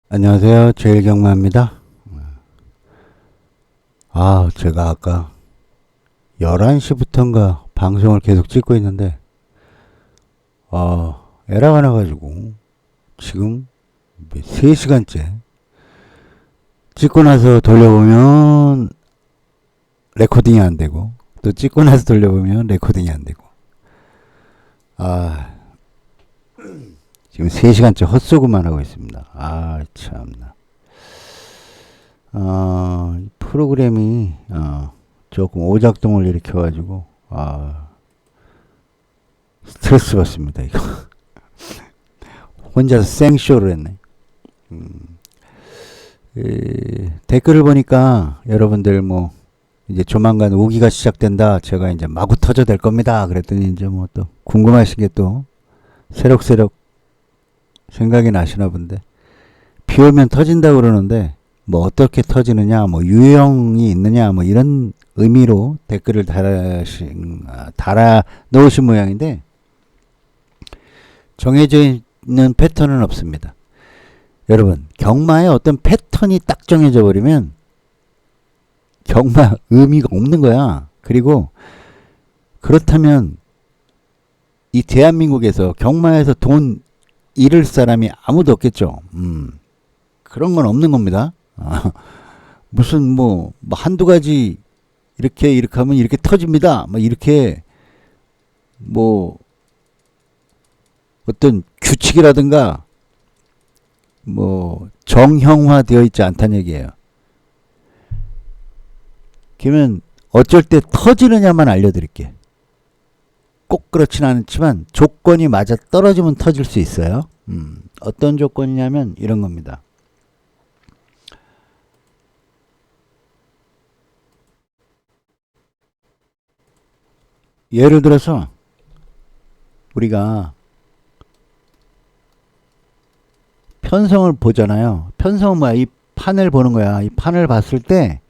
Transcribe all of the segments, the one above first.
안녕하세요. 제일경마입니다. 제가 아까 11시부터인가 방송을 계속 찍고 있는데, 에러가 나가지고, 지금 3시간째 찍고 나서 돌려보면 레코딩이 안 되고, 또 찍고 나서 돌려보면 레코딩이 안 되고, 아, 지금 3시간째 헛소구만 하고 있습니다. 참나. 프로그램이 조금 오작동을 일으켜가지고 스트레스 받습니다. 이거 혼자서 생쇼를 했네. 댓글을 보니까 여러분들 뭐 이제 조만간 우기가 시작된다. 제가 이제 마구 터져댈 겁니다. 그랬더니 이제 뭐 또 궁금하신 게 또 새록새록 생각이 나시나 본데, 비 오면 터진다 그러는데 뭐 어떻게 터지느냐, 뭐 유형이 있느냐, 뭐 이런 의미로 댓글을 달아 놓으신 모양인데, 정해져 있는 패턴은 없습니다. 여러분, 경마에 어떤 패턴이 딱 정해져 버리면 경마 의미가 없는 거야. 그리고 그렇다면 이 대한민국에서 경마에서 돈 잃을 사람이 아무도 없겠죠. 그런 건 없는 겁니다. 무슨 뭐 한두 가지 이렇게 하면 이렇게 터집니다. 뭐 이렇게 뭐 어떤 규칙이라든가 뭐 정형화 되어 있지 않다는 얘기예요. 그러면 어쩔 때 터지느냐만 알려드릴게. 꼭 그렇진 않지만 조건이 맞아 떨어지면 터질 수 있어요. 어떤 조건이냐면 이런 겁니다. 예를 들어서 우리가 편성을 보잖아요. 편성은 뭐야? 이 판을 보는 거야. 이 판을 봤을 때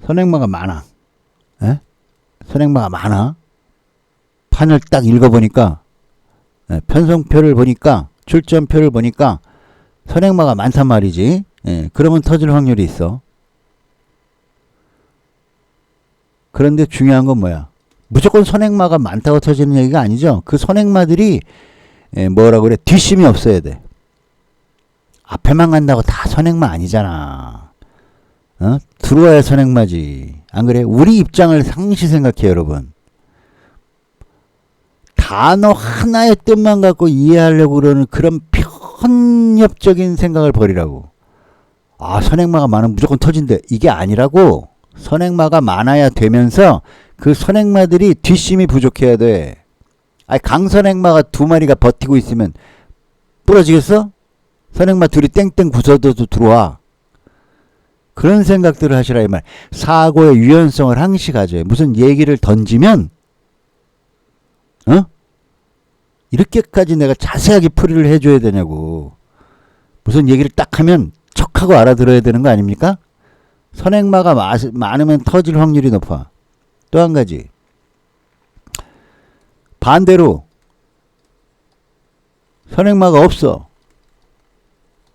선행마가 많아. 선행마가 많아. 판을 딱 읽어보니까, 편성표를 보니까, 출전표를 보니까 선행마가 많단 말이지. 그러면 터질 확률이 있어. 그런데 중요한 건 뭐야? 무조건 선행마가 많다고 터지는 얘기가 아니죠. 그 선행마들이 뭐라 그래? 뒷심이 없어야 돼. 앞에만 간다고 다 선행마 아니잖아. 들어와야 선행마지. 안 그래? 우리 입장을 상시 생각해, 여러분. 단어 하나의 뜻만 갖고 이해하려고 그러는 그런 편협적인 생각을 버리라고. 선행마가 많으면 무조건 터진대. 이게 아니라고. 선행마가 많아야 되면서 그 선행마들이 뒷심이 부족해야 돼. 강선행마가 2마리가 버티고 있으면 부러지겠어? 선행마 둘이 땡땡 부서져도 들어와. 그런 생각들을 하시라 이 말. 사고의 유연성을 항시 가져요. 무슨 얘기를 던지면 이렇게까지 내가 자세하게 풀이를 해줘야 되냐고. 무슨 얘기를 딱 하면 척하고 알아들어야 되는 거 아닙니까? 선행마가 많으면 터질 확률이 높아. 또 한 가지. 반대로 선행마가 없어.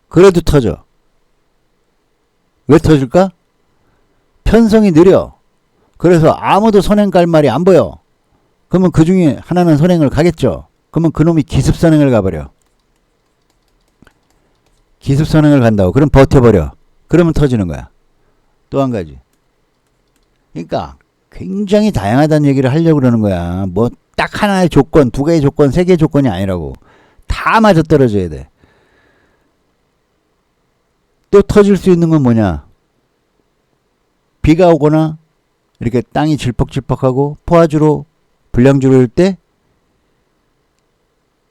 그래도 터져. 왜 터질까? 편성이 느려. 그래서 아무도 선행 갈 말이 안 보여. 그러면 그 중에 하나는 선행을 가겠죠. 그러면 그놈이 기습선행을 가버려. 기습선행을 간다고. 그럼 버텨버려. 그러면 터지는 거야. 또 한 가지. 그러니까 굉장히 다양하다는 얘기를 하려고 그러는 거야. 뭐 딱 하나의 조건, 2개의 조건, 3개의 조건이 아니라고. 다 맞아떨어져야 돼. 또 터질 수 있는 건 뭐냐? 비가 오거나 이렇게 땅이 질퍽질퍽하고 포화주로 불량주로 일 때,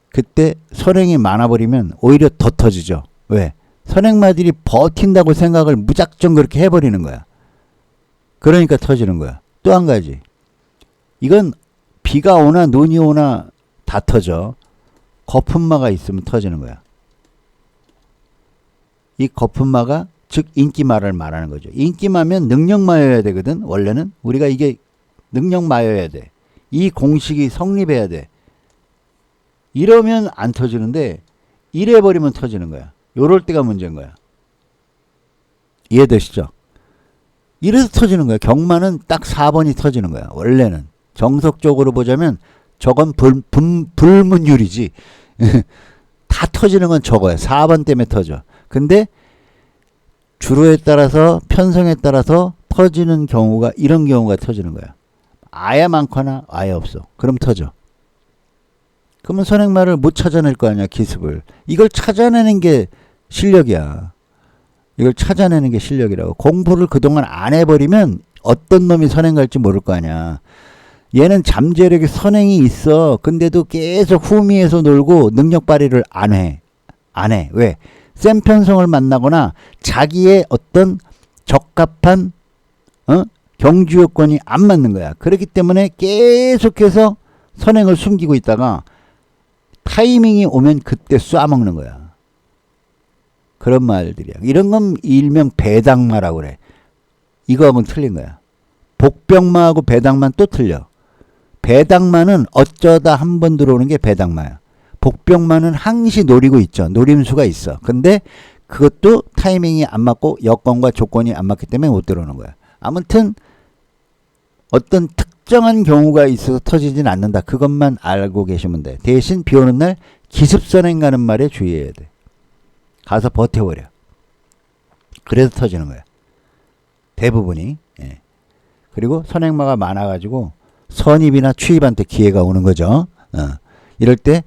그때 선행이 많아버리면 오히려 더 터지죠. 왜? 선행마들이 버틴다고 생각을 무작정 그렇게 해버리는 거야. 그러니까 터지는 거야. 또 한 가지. 이건 비가 오나 눈이 오나 다 터져. 거품마가 있으면 터지는 거야. 이 거품마가 즉 인기마를 말하는 거죠. 인기마면 능력마여야 되거든. 원래는 우리가 이게 능력마여야 돼. 이 공식이 성립해야 돼. 이러면 안 터지는데 이래버리면 터지는 거야. 요럴 때가 문제인 거야. 이해되시죠? 이래서 터지는 거야. 경마는 딱 4번이 터지는 거야. 원래는. 정석적으로 보자면 저건 불문율이지. 다 터지는 건 저거야. 4번 때문에 터져. 근데 주로에 따라서 편성에 따라서 터지는 경우가 이런 경우가 터지는 거야. 아예 많거나 아예 없어. 그럼 터져. 그러면 선행마를 못 찾아낼 거 아니야. 기습을. 이걸 찾아내는 게 실력이야. 이걸 찾아내는 게 실력이라고. 공부를 그동안 안 해버리면 어떤 놈이 선행 갈지 모를 거 아니야. 얘는 잠재력에 선행이 있어. 근데도 계속 후미에서 놀고 능력 발휘를 안 해. 왜? 센 편성을 만나거나 자기의 어떤 적합한 경주 요건이 안 맞는 거야. 그렇기 때문에 계속해서 선행을 숨기고 있다가 타이밍이 오면 그때 쏴먹는 거야. 그런 말들이야. 이런 건 일명 배당마라고 그래. 이거하고는 틀린 거야. 복병마하고 배당마는 또 틀려. 배당마는 어쩌다 한 번 들어오는 게 배당마야. 복병마는 항시 노리고 있죠. 노림수가 있어. 근데 그것도 타이밍이 안 맞고 여건과 조건이 안 맞기 때문에 못 들어오는 거야. 아무튼 어떤 특정한 경우가 있어서 터지진 않는다. 그것만 알고 계시면 돼. 대신 비 오는 날 기습선행 가는 말에 주의해야 돼. 가서 버텨버려. 그래서 터지는 거야. 대부분이. 예. 그리고 선행마가 많아가지고 선입이나 추입한테 기회가 오는 거죠. 이럴 때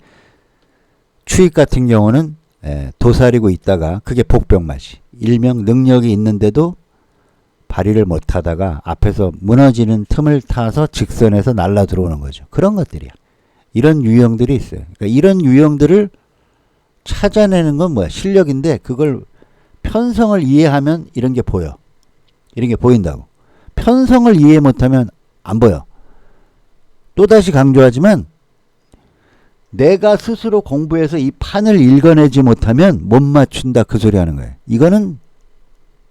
추입 같은 경우는 도사리고 있다가 그게 복병마지. 일명 능력이 있는데도 발휘를 못하다가 앞에서 무너지는 틈을 타서 직선에서 날라 들어오는 거죠. 그런 것들이야. 이런 유형들이 있어요. 그러니까 이런 유형들을 찾아내는 건 뭐야? 실력인데 그걸 편성을 이해하면 이런 게 보여. 이런 게 보인다고. 편성을 이해 못하면 안 보여. 또다시 강조하지만 내가 스스로 공부해서 이 판을 읽어내지 못하면 못 맞춘다 그 소리 하는 거예요. 이거는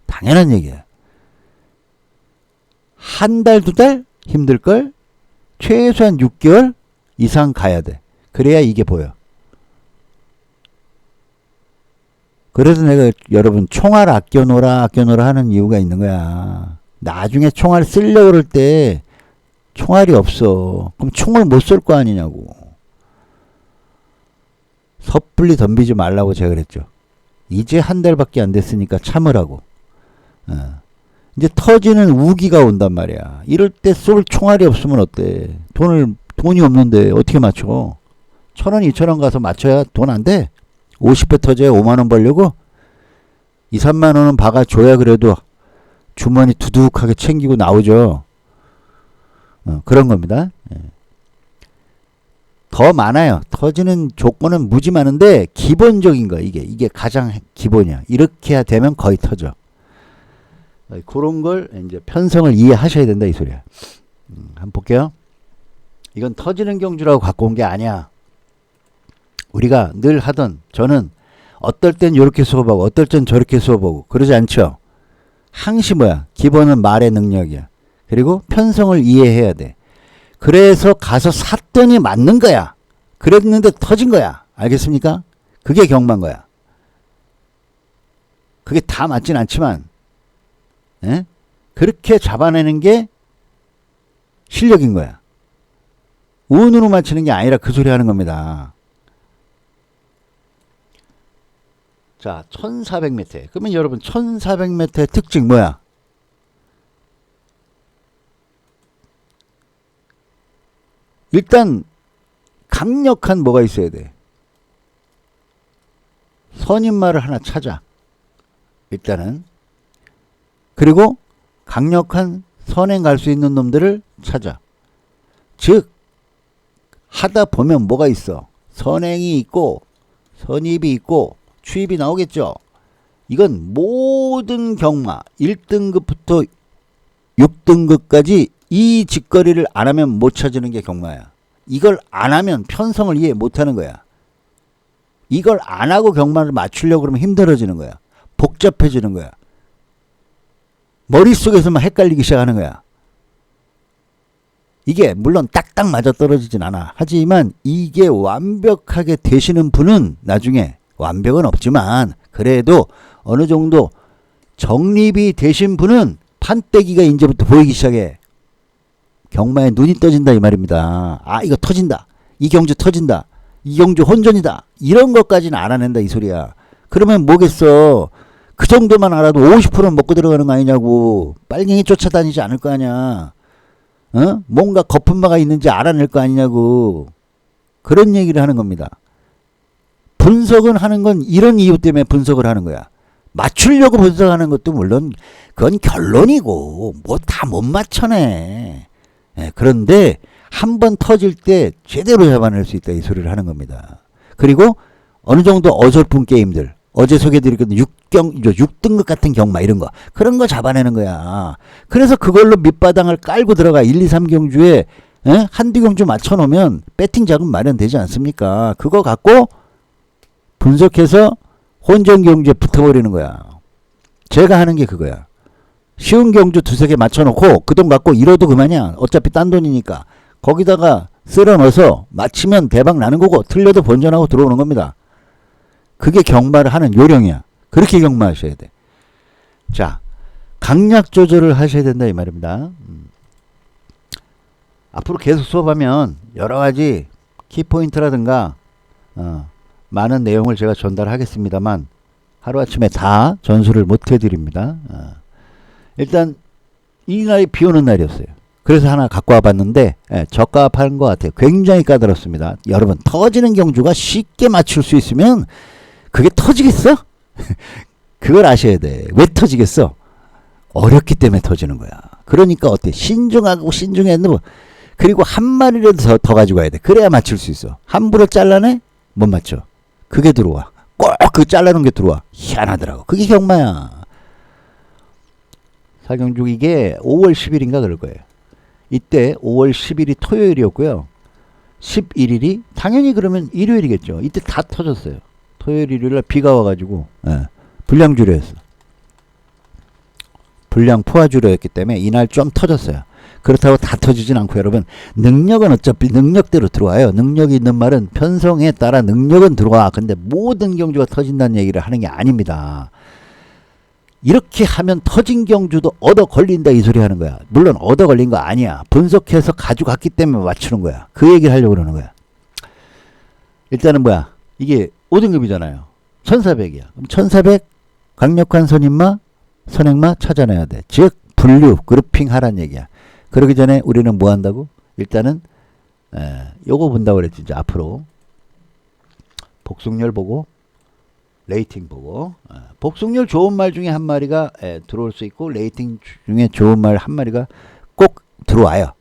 당연한 얘기야. 한 달, 두 달 힘들걸? 최소한 6개월 이상 가야 돼. 그래야 이게 보여. 그래서 내가 여러분 총알 아껴놓으라 하는 이유가 있는 거야. 나중에 총알 쓰려고 그럴 때 총알이 없어. 그럼 총을 못 쏠 거 아니냐고. 섣불리 덤비지 말라고 제가 그랬죠. 이제 한 달밖에 안 됐으니까 참으라고. 이제 터지는 우기가 온단 말이야. 이럴 때 쏠 총알이 없으면 어때? 돈이 없는데 어떻게 맞춰? 1,000원, 2,000원 가서 맞춰야 돈 안 돼. 50배 터져야 5만원 벌려고? 2, 3만원은 박아줘야 그래도 주머니 두둑하게 챙기고 나오죠. 그런 겁니다. 더 많아요. 터지는 조건은 무지 많은데 기본적인 거 이게 가장 기본이야. 이렇게 되면 거의 터져. 그런 걸 이제 편성을 이해하셔야 된다 이 소리야. 한번 볼게요. 이건 터지는 경주라고 갖고 온 게 아니야. 우리가 늘 하던 저는 어떨 땐 이렇게 수업하고 어떨 땐 저렇게 수업하고 그러지 않죠. 항시 뭐야? 기본은 말의 능력이야. 그리고 편성을 이해해야 돼. 그래서 가서 샀더니 맞는 거야. 그랬는데 터진 거야. 알겠습니까? 그게 경마인 거야. 그게 다 맞진 않지만 그렇게 잡아내는 게 실력인 거야. 운으로 맞추는 게 아니라 그 소리 하는 겁니다. 자, 1400m. 그러면 여러분 1400m의 특징 뭐야? 일단 강력한 뭐가 있어야 돼. 선임말을 하나 찾아. 일단은. 그리고 강력한 선행 갈 수 있는 놈들을 찾아. 즉 하다 보면 뭐가 있어. 선행이 있고 선입이 있고 추입이 나오겠죠. 이건 모든 경마 1등급부터 6등급까지 이 직거리를 안 하면 못 찾는 게 경마야. 이걸 안 하면 편성을 이해 못 하는 거야. 이걸 안 하고 경마를 맞추려고 그러면 힘들어지는 거야. 복잡해지는 거야. 머릿속에서만 헷갈리기 시작하는 거야. 이게 물론 딱딱 맞아떨어지진 않아. 하지만 이게 완벽하게 되시는 분은 나중에 완벽은 없지만 그래도 어느 정도 정립이 되신 분은 판때기가 이제부터 보이기 시작해. 경마에 눈이 떠진다 이 말입니다. 아 이거 터진다. 이 경주 터진다. 이 경주 혼전이다. 이런 것까지는 알아낸다 이 소리야. 그러면 뭐겠어. 그 정도만 알아도 50%는 먹고 들어가는 거 아니냐고. 빨갱이 쫓아다니지 않을 거 아니야. 어? 뭔가 거품마가 있는지 알아낼 거 아니냐고. 그런 얘기를 하는 겁니다. 분석은 하는 건 이런 이유 때문에 분석을 하는 거야. 맞추려고 분석하는 것도 물론 그건 결론이고 뭐 다 못 맞춰내. 예, 그런데 한 번 터질 때 제대로 잡아낼 수 있다 이 소리를 하는 겁니다. 그리고 어느 정도 어설픈 게임들 어제 소개해드렸던 6등급 같은 경마 이런 거 그런 거 잡아내는 거야. 그래서 그걸로 밑바닥을 깔고 들어가 1, 2, 3경주에 한두 경주 맞춰놓으면 배팅 자금 마련되지 않습니까? 그거 갖고 분석해서 혼전 경주에 붙어버리는 거야. 제가 하는 게 그거야. 쉬운 경주 두세 개 맞춰놓고 그 돈 갖고 잃어도 그만이야. 어차피 딴 돈이니까. 거기다가 쓸어 넣어서 맞히면 대박 나는 거고 틀려도 본전하고 들어오는 겁니다. 그게 경마를 하는 요령이야. 그렇게 경마하셔야 돼. 자, 강약 조절을 하셔야 된다 이 말입니다. 앞으로 계속 수업하면 여러 가지 키포인트라든가 많은 내용을 제가 전달하겠습니다만 하루아침에 다 전수를 못 해드립니다. 일단 이날이 비 오는 날이었어요. 그래서 하나 갖고 와봤는데 저가한 것 같아요. 굉장히 까다롭습니다. 여러분 터지는 경주가 쉽게 맞출 수 있으면 그게 터지겠어? 그걸 아셔야 돼. 왜 터지겠어? 어렵기 때문에 터지는 거야. 그러니까 어때? 신중하고 신중했는데 그리고 한 마리라도 더 가지고 와야 돼. 그래야 맞출 수 있어. 함부로 잘라내? 못 맞춰. 그게 들어와. 꼭 그 잘라놓은 게 들어와. 희한하더라고. 그게 경마야. 사경주 이게 5월 10일인가 그럴 거예요. 이때 5월 10일이 토요일이었고요. 11일이 당연히 그러면 일요일이겠죠. 이때 다 터졌어요. 토요일 일요일날 비가 와가지고 불량주례였어. 불량 포화주례였기 때문에 이날 좀 터졌어요. 그렇다고 다 터지진 않고 여러분 능력은 어차피 능력대로 들어와요. 능력이 있는 말은 편성에 따라 능력은 들어와. 근데 모든 경주가 터진다는 얘기를 하는 게 아닙니다. 이렇게 하면 터진 경주도 얻어 걸린다 이 소리 하는 거야. 물론 얻어 걸린 거 아니야. 분석해서 가져갔기 때문에 맞추는 거야. 그 얘기를 하려고 그러는 거야. 일단은 뭐야. 이게 5등급이잖아요. 1400이야. 그럼 1400 강력한 선임마, 선행마 찾아내야 돼. 즉 분류, 그룹핑 하란 얘기야. 그러기 전에 우리는 뭐 한다고? 일단은 요거 본다고 그랬지. 이제 앞으로 복속률 보고 레이팅 보고 복속률 좋은 말 중에 한 마리가 들어올 수 있고 레이팅 중에 좋은 말 한 마리가 꼭 들어와요.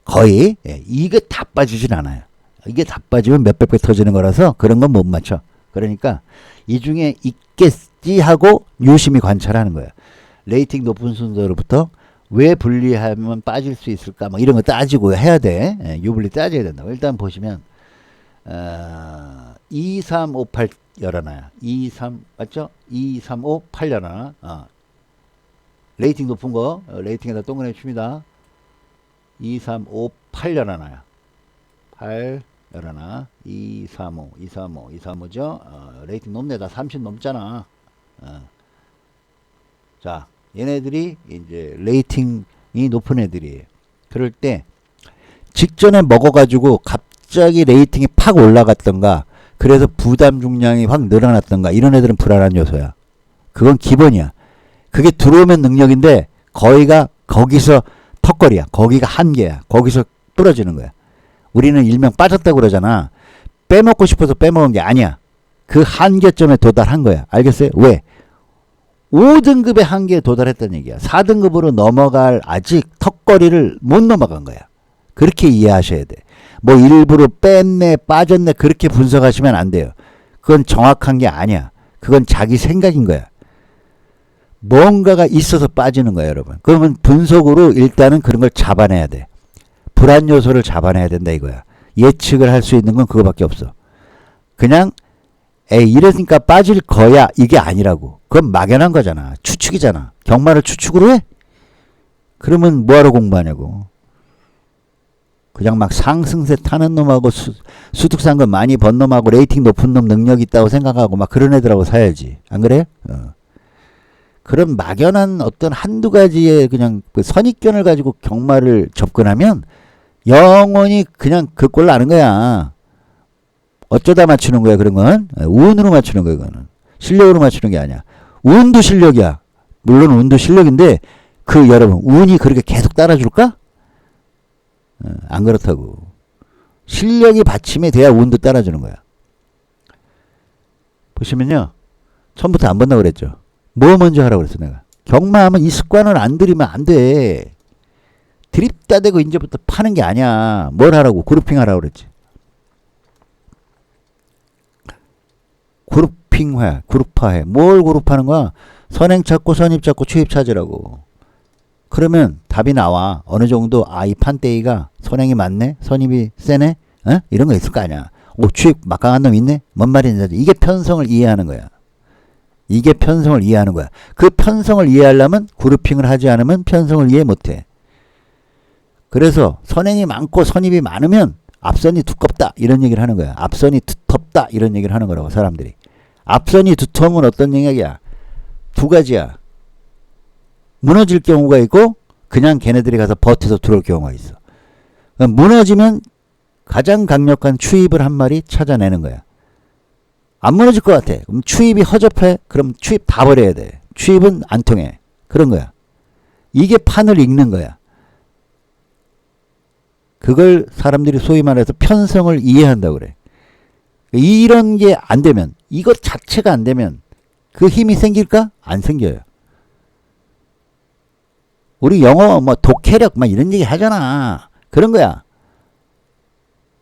거의 이게 다 빠지진 않아요. 이게 다 빠지면 몇백 배 터지는 거라서 그런 건 못 맞춰. 그러니까 이 중에 있겠지 하고 유심히 관찰하는 거예요. 레이팅 높은 순서로부터 왜 분리하면 빠질 수 있을까 뭐 이런 거 따지고 해야 돼. 유분리 따져야 된다고. 일단 보시면 2, 3, 5, 8 열어놔요. 2, 3 맞죠? 2, 3, 5, 8 열어놔. 레이팅 높은 거 레이팅에다 동그라미 칩니다. 2, 3, 5, 8 열어놔요. 8 열어놔. 2, 3, 5, 2, 3, 5, 2, 3, 5죠? 레이팅 높네. 다 30 넘잖아. 자, 얘네들이 이제 레이팅이 높은 애들이에요. 그럴 때 직전에 먹어가지고 갑자기 레이팅이 팍 올라갔던가 그래서 부담 중량이 확 늘어났던가 이런 애들은 불안한 요소야. 그건 기본이야. 그게 들어오면 능력인데 거기가 거기서 턱걸이야. 거기가 한계야. 거기서 부러지는 거야. 우리는 일명 빠졌다고 그러잖아. 빼먹고 싶어서 빼먹은 게 아니야. 그 한계점에 도달한 거야. 알겠어요? 왜? 5등급의 한계에 도달했다는 얘기야. 4등급으로 넘어갈 아직 턱걸이를 못 넘어간 거야. 그렇게 이해하셔야 돼. 뭐 일부러 뺐네 빠졌네 그렇게 분석하시면 안 돼요. 그건 정확한 게 아니야. 그건 자기 생각인 거야. 뭔가가 있어서 빠지는 거야 여러분. 그러면 분석으로 일단은 그런 걸 잡아내야 돼. 불안 요소를 잡아내야 된다 이거야. 예측을 할 수 있는 건 그거밖에 없어. 그냥 에이 이랬으니까 빠질 거야 이게 아니라고. 그건 막연한 거잖아. 추측이잖아. 경마를 추측으로 해? 그러면 뭐하러 공부하냐고. 그냥 막 상승세 타는 놈하고 수특상금 많이 번 놈하고 레이팅 높은 놈 능력 있다고 생각하고 막 그런 애들하고 사야지. 안 그래? 그런 막연한 어떤 한두 가지의 그냥 그 선입견을 가지고 경마를 접근하면 영원히 그냥 그 꼴 나는 거야. 어쩌다 맞추는 거야, 그런 건. 운으로 맞추는 거야, 그거는. 실력으로 맞추는 게 아니야. 운도 실력이야. 물론 운도 실력인데, 여러분, 운이 그렇게 계속 따라줄까? 안 그렇다고. 실력이 받침이 돼야 운도 따라주는 거야. 보시면요. 처음부터 안 본다고 그랬죠. 뭐 먼저 하라고 그랬어, 내가. 경마하면 이 습관을 안 들이면 안 돼. 드립다 대고 이제부터 파는 게 아니야. 뭘 하라고? 그룹핑 하라고 그랬지. 그룹핑해, 그룹화해. 뭘 그룹하는 거야? 선행 찾고 선입 찾고 추입 찾으라고. 그러면 답이 나와. 어느 정도 이 판때기가 선행이 맞네? 선입이 세네? 이런 거 있을 거 아니야. 추입 막강한 놈 있네? 뭔 말인지. 이게 편성을 이해하는 거야. 이게 편성을 이해하는 거야. 그 편성을 이해하려면 그룹핑을 하지 않으면 편성을 이해 못해. 그래서 선행이 많고 선입이 많으면 앞선이 두껍다 이런 얘기를 하는 거야. 앞선이 두텁다 이런 얘기를 하는 거라고 사람들이. 앞선이 두터우면 어떤 얘기야? 두 가지야. 무너질 경우가 있고 그냥 걔네들이 가서 버텨서 들어올 경우가 있어. 그러니까 무너지면 가장 강력한 추입을 한 마리 찾아내는 거야. 안 무너질 것 같아. 그럼 추입이 허접해? 그럼 추입 다 버려야 돼. 추입은 안 통해. 그런 거야. 이게 판을 읽는 거야. 그걸 사람들이 소위 말해서 편성을 이해한다고 그래. 이런 게 안 되면, 이것 자체가 안 되면 그 힘이 생길까? 안 생겨요. 우리 영어 뭐 독해력 막 이런 얘기 하잖아. 그런 거야.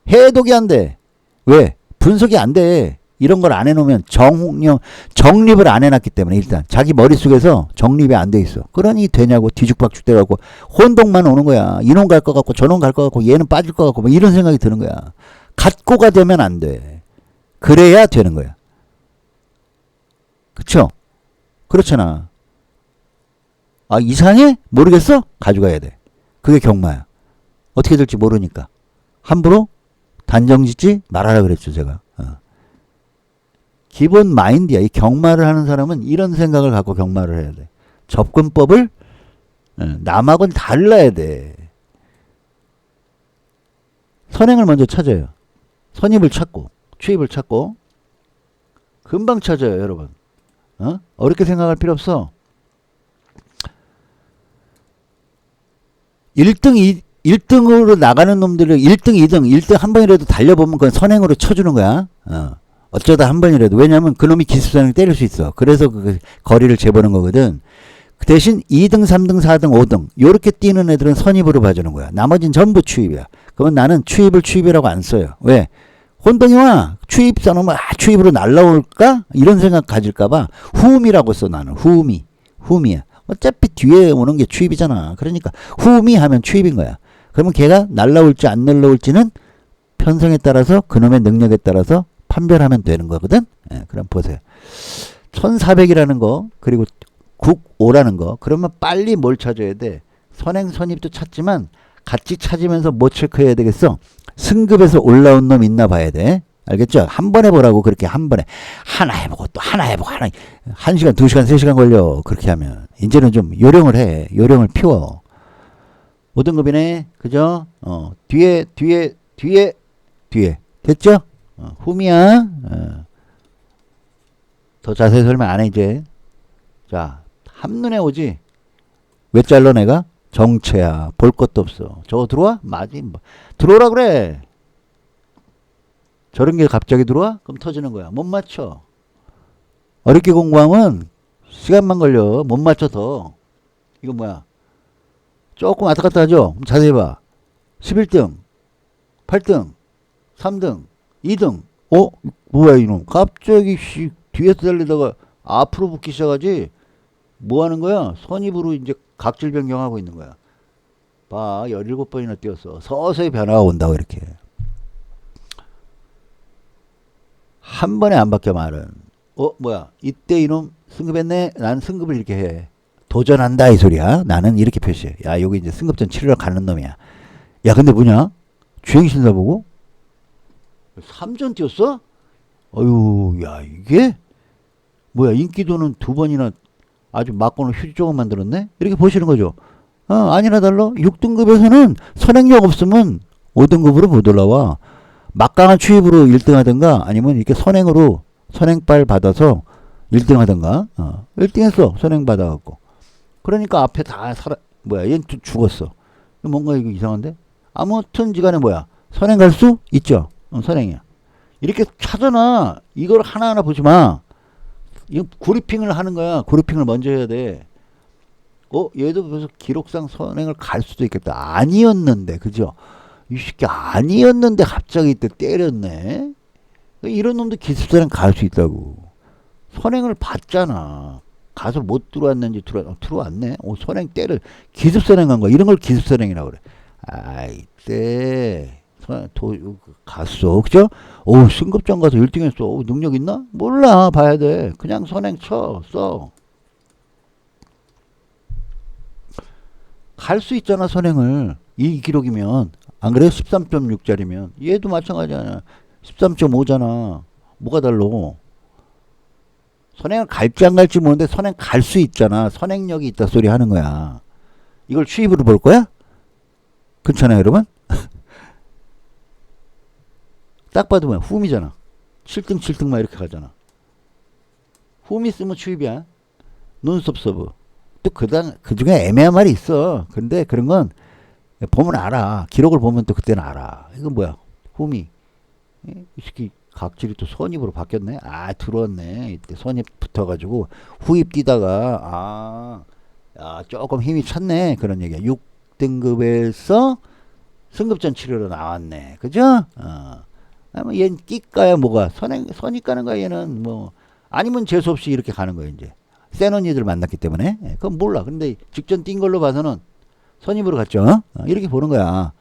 해독이 안 돼. 왜? 분석이 안 돼. 이런 걸 안 해놓으면 정립을 안 해놨기 때문에 일단 자기 머릿속에서 정립이 안 돼 있어. 그러니 되냐고 뒤죽박죽 돼갖고 혼동만 오는 거야. 이놈 갈 것 같고 저놈 갈 것 같고 얘는 빠질 것 같고 뭐 이런 생각이 드는 거야. 갖고가 되면 안 돼. 그래야 되는 거야. 그쵸? 그렇잖아. 이상해? 모르겠어? 가져가야 돼. 그게 경마야. 어떻게 될지 모르니까. 함부로 단정 짓지 말아라 그랬죠 제가. 기본 마인드야. 이 경마를 하는 사람은 이런 생각을 갖고 경마를 해야 돼. 접근법을 남하고는 달라야 돼. 선행을 먼저 찾아요. 선입을 찾고 추입을 찾고 금방 찾아요 여러분. 어렵게 생각할 필요 없어. 1등으로 나가는 놈들을 1등, 2등, 1등 한 번이라도 달려보면 그건 선행으로 쳐주는 거야. 어쩌다 한 번이라도. 왜냐면 그놈이 기습선을 때릴 수 있어. 그래서 그 거리를 재보는 거거든. 그 대신 2등, 3등, 4등, 5등 요렇게 뛰는 애들은 선입으로 봐주는 거야. 나머진 전부 추입이야. 그러면 나는 추입을 추입이라고 안 써요. 왜? 혼동이 와. 추입 써놓으면 추입으로 날라올까? 이런 생각 가질까 봐 후음이라고 써 나는. 후음이야. 어차피 뒤에 오는 게 추입이잖아. 그러니까 후음이 하면 추입인 거야. 그러면 걔가 날라올지 안 날라올지는 편성에 따라서 그놈의 능력에 따라서 판별하면 되는 거거든. 그럼 보세요. 1400이라는 거 그리고 국오라는 거. 그러면 빨리 뭘 찾아야 돼? 선행 선입도 찾지만 같이 찾으면서 뭐 체크해야 되겠어? 승급에서 올라온 놈 있나 봐야 돼. 알겠죠? 한 번 해보라고. 그렇게 한 번에 하나 해보고 또 하나 해보고 하나 1시간 2시간 3시간 걸려. 그렇게 하면 이제는 좀 요령을 해. 요령을 피워. 5등급이네. 그죠? 뒤에 됐죠? 흠이야. 더 자세히 설명 안 해 이제. 자, 한눈에 오지. 왜 잘라 내가? 정체야. 볼 것도 없어. 저거 들어와? 맞지. 들어오라 그래. 저런 게 갑자기 들어와? 그럼 터지는 거야. 못 맞춰. 어렵게 공부하면 시간만 걸려. 못 맞춰서. 이거 뭐야? 조금 왔다 갔다 하죠? 자세히 봐. 11등, 8등, 3등, 2등. 뭐야 이놈. 갑자기 뒤에서 달리다가 앞으로 붙기 시작하지. 뭐 하는 거야? 선입으로 이제 각질 변경하고 있는 거야. 봐. 17번이나 뛰었어. 서서히 변화가 온다고 이렇게. 한 번에 안 바뀌어 말은. 뭐야. 이때 이놈 승급했네. 난 승급을 이렇게 해. 도전한다 이 소리야. 나는 이렇게 표시해. 야, 여기 이제 승급전 치르러 가는 놈이야. 야, 근데 뭐냐? 주행신사 보고 3전 뛰었어? 어휴, 야, 이게 뭐야? 인기도는 2번이나 아주 막고는 휴지 조금 만들었네? 이렇게 보시는 거죠. 아니나 달라. 6등급에서는 선행력 없으면 5등급으로 못 올라와. 막강한 추입으로 1등 하든가 아니면 이렇게 선행으로 선행발 받아서 1등 하든가. 1등 했어. 선행 받아갖고. 그러니까 앞에 다 뭐야, 얘는 죽었어. 뭔가 이거 이상한데? 아무튼 지간에 뭐야, 선행 갈 수 있죠. 선행이야. 이렇게 찾아놔. 이걸 하나하나 보지 마. 이거 그리핑을 하는 거야. 그리핑을 먼저 해야 돼. 얘도 그래서 기록상 선행을 갈 수도 있겠다. 아니었는데, 그죠? 이 새끼 아니었는데 갑자기 이때 때렸네. 이런 놈도 기습선행 갈 수 있다고. 선행을 봤잖아. 가서 못 들어왔는지 들어왔네. 선행 때를 기습선행 간 거야. 이런 걸 기습선행이라고 그래. 이때 갔어. 그죠? 승급전 가서 1등 했어. 능력 있나? 몰라. 봐야 돼. 그냥 선행 써. 갈 수 있잖아, 선행을. 이 기록이면. 안 그래? 13.6짜리면. 얘도 마찬가지잖아. 13.5잖아. 뭐가 달라? 선행을 갈지 안 갈지 모르는데 선행 갈 수 있잖아. 선행력이 있다 소리 하는 거야. 이걸 추입으로 볼 거야? 그렇잖아요, 여러분? 딱 봐도 뭐야? 훔이잖아. 7등 7등 막 이렇게 가잖아. 훔이 쓰면 추입이야. 논스톱 서브. 또 그 중에 애매한 말이 있어. 근데 그런 건 보면 알아. 기록을 보면 또 그때는 알아. 이건 뭐야? 훔이. 이 새끼 각질이 또 선입으로 바뀌었네. 들어왔네. 이때 선입 붙어가지고 후입 뛰다가 조금 힘이 찼네. 그런 얘기야. 6등급에서 승급전 치료로 나왔네. 그죠? 얘는 끼까야 뭐가 선입 가는 거야. 얘는 뭐 아니면 재수없이 이렇게 가는 거야. 이제 센 언니들 만났기 때문에. 그건 몰라. 근데 직전 뛴 걸로 봐서는 선입으로 갔죠. 이렇게 보는 거야.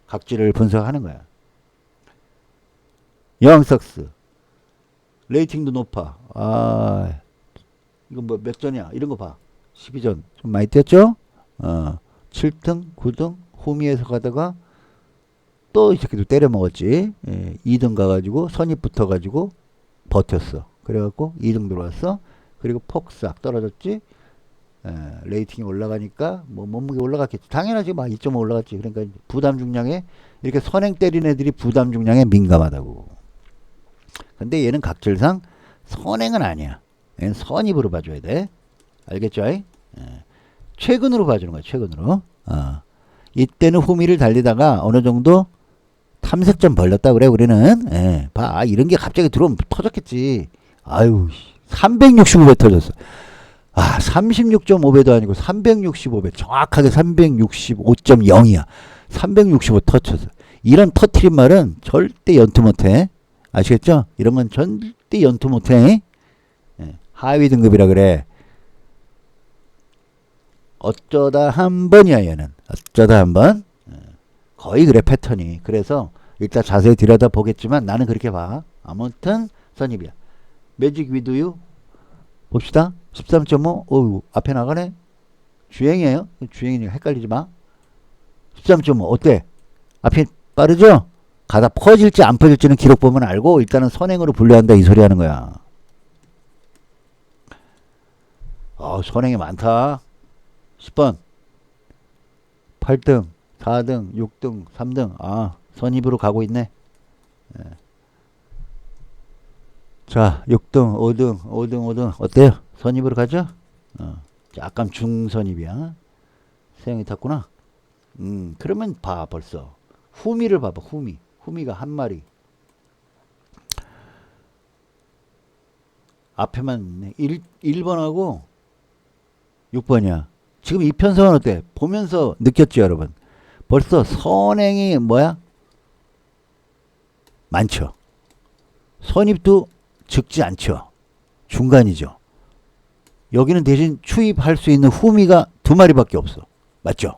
각질을 분석하는 거야. 여왕삭스 레이팅도 높아. 이거 뭐 몇 전이야? 이런 거 봐. 12전 좀 많이 뛰었죠? 7등 9등 호미에서 가다가 또 이 새끼도 때려 먹었지. 2등 가가지고 선입 붙어가지고 버텼어. 그래갖고 2등 들어왔어. 그리고 폭삭 떨어졌지. 레이팅이 올라가니까 뭐 몸무게 올라갔겠지. 당연하지. 막 2.5 올라갔지. 그러니까 부담 중량에 이렇게 선행 때린 애들이 부담 중량에 민감하다고. 근데 얘는 각질상 선행은 아니야. 얘는 선입으로 봐줘야 돼. 알겠죠? 최근으로 봐주는 거야. 최근으로. 이때는 후미를 달리다가 어느 정도 탐색점 벌렸다 그래 우리는. 봐. 이런 게 갑자기 들어오면 터졌겠지. 365배 터졌어. 36.5배도 아니고 365배. 정확하게 365.0이야. 365 터쳤어. 이런 터트린 말은 절대 연투 못해. 아시겠죠? 이런 건 절대 연투 못해. 하위 등급이라 그래. 어쩌다 한 번이야 얘는. 어쩌다 한 번. 거의 그래 패턴이. 그래서 일단 자세히 들여다 보겠지만 나는 그렇게 봐. 아무튼 선입이야. 매직 위드유 봅시다. 13.5. 어우 앞에 나가네. 주행이에요. 주행이니까 헷갈리지 마. 13.5 어때? 앞이 빠르죠? 가다 퍼질지 안 퍼질지는 기록 보면 알고 일단은 선행으로 분류한다 이 소리 하는 거야. 선행이 많다. 10번 8등 4등 6등 3등 선입으로 가고 있네. 자 6등 5등 어때요? 선입으로 가죠? 약간 중선입이야. 세영이 탔구나. 그러면 봐 벌써 후미를 봐봐. 후미가 한 마리. 앞에만 1번하고 6번이야. 지금 이 편성은 어때? 보면서 느꼈죠 여러분? 벌써 선행이 뭐야? 많죠. 선입도 적지 않죠. 중간이죠. 여기는 대신 추입할 수 있는 후미가 2마리밖에 없어. 맞죠?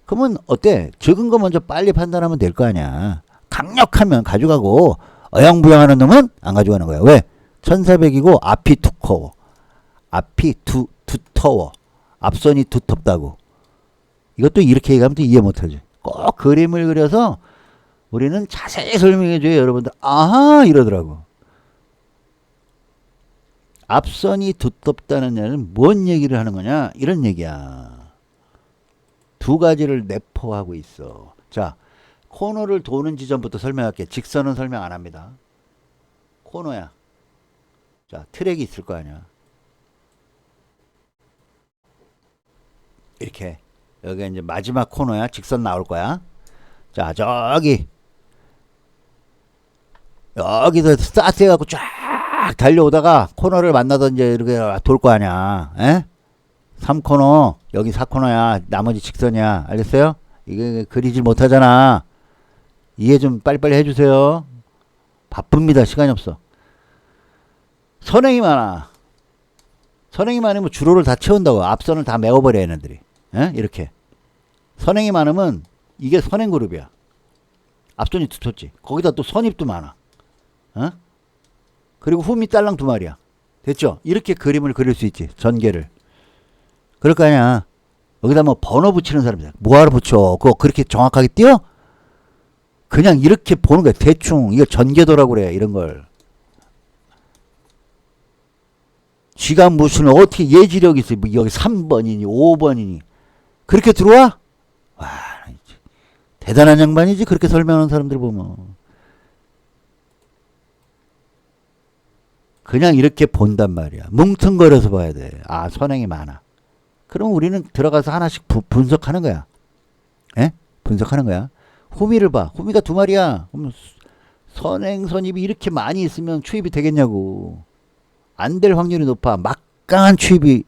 그러면 어때? 적은 거 먼저 빨리 판단하면 될 거 아니야. 강력하면 가져가고 어영부영하는 놈은 안 가져가는 거야. 왜? 1400이고 앞이 두꺼워. 앞이 두터워. 앞선이 두텁다고. 이것도 이렇게 얘기하면 또 이해 못하지. 꼭 그림을 그려서 우리는 자세히 설명해줘야 여러분들 아하 이러더라고. 앞선이 두텁다는 얘는 뭔 얘기를 하는 거냐 이런 얘기야. 두 가지를 내포하고 있어. 자, 코너를 도는 지점부터 설명할게. 직선은 설명 안 합니다. 코너야. 자, 트랙이 있을 거 아니야. 이렇게 여기 이제 마지막 코너야. 직선 나올 거야. 자, 저기 여기서 스타트 해갖고 쫙 달려오다가 코너를 만나던 이제 이렇게 돌 거 아니야. 에? 3코너 여기 4코너야. 나머지 직선이야. 알겠어요? 이게 그리질 못하잖아. 이해 좀 빨리빨리 해주세요. 바쁩니다. 시간이 없어. 선행이 많아. 선행이 많으면 주로를 다 채운다고. 앞선을 다 메워버려 얘네들이. 에? 이렇게 선행이 많으면 이게 선행 그룹이야. 앞선이 두텁지. 거기다 또 선입도 많아. 어? 그리고 흠이 딸랑 두 마리야. 됐죠? 이렇게 그림을 그릴 수 있지. 전개를. 그럴 거 아니야. 여기다 뭐 번호 붙이는 사람이야. 뭐하러 붙여? 그거 그렇게 정확하게 띄어? 그냥 이렇게 보는 거야. 대충. 이거 전개도라고 그래. 이런 걸. 쥐가 무슨 어떻게 예지력이 있어. 뭐 여기 3번이니 5번이니. 그렇게 들어와? 와, 대단한 양반이지. 그렇게 설명하는 사람들 보면. 그냥 이렇게 본단 말이야. 뭉퉁거려서 봐야 돼. 아, 선행이 많아. 그럼 우리는 들어가서 하나씩 분석하는 거야. 예? 분석하는 거야. 후미를 봐. 후미가 두 마리야. 그럼 선행, 선입이 이렇게 많이 있으면 추입이 되겠냐고. 안 될 확률이 높아. 막강한 추입력을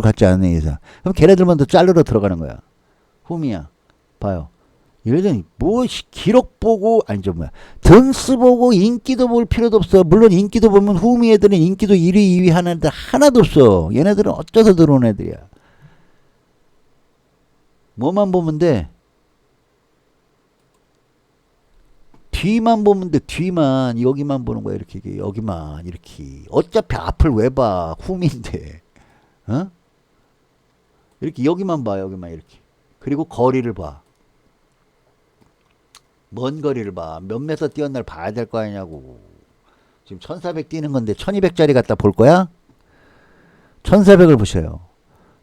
갖지 않는 이상. 그럼 걔네들만 더 자르러 들어가는 거야. 후미야. 봐요. 예를 들면 뭐 기록 보고 아니 좀 뭐야 등수 보고 인기도 볼 필요도 없어. 물론 인기도 보면 후미 애들은 인기도 1위 2위 하는 애들 하나도 없어. 얘네들은 어쩌서 들어온 애들이야. 뭐만 보면 돼. 뒤만 보면 돼. 뒤만 여기만 보는 거야. 이렇게 여기만 이렇게. 어차피 앞을 왜 봐. 후미인데. 어? 이렇게 여기만 봐. 여기만 이렇게. 그리고 거리를 봐. 먼 거리를 봐. 몇 메터 뛰었날 봐야 될 거 아니냐고. 지금 1400 뛰는 건데 1200짜리 갖다 볼 거야? 1400을 보셔요.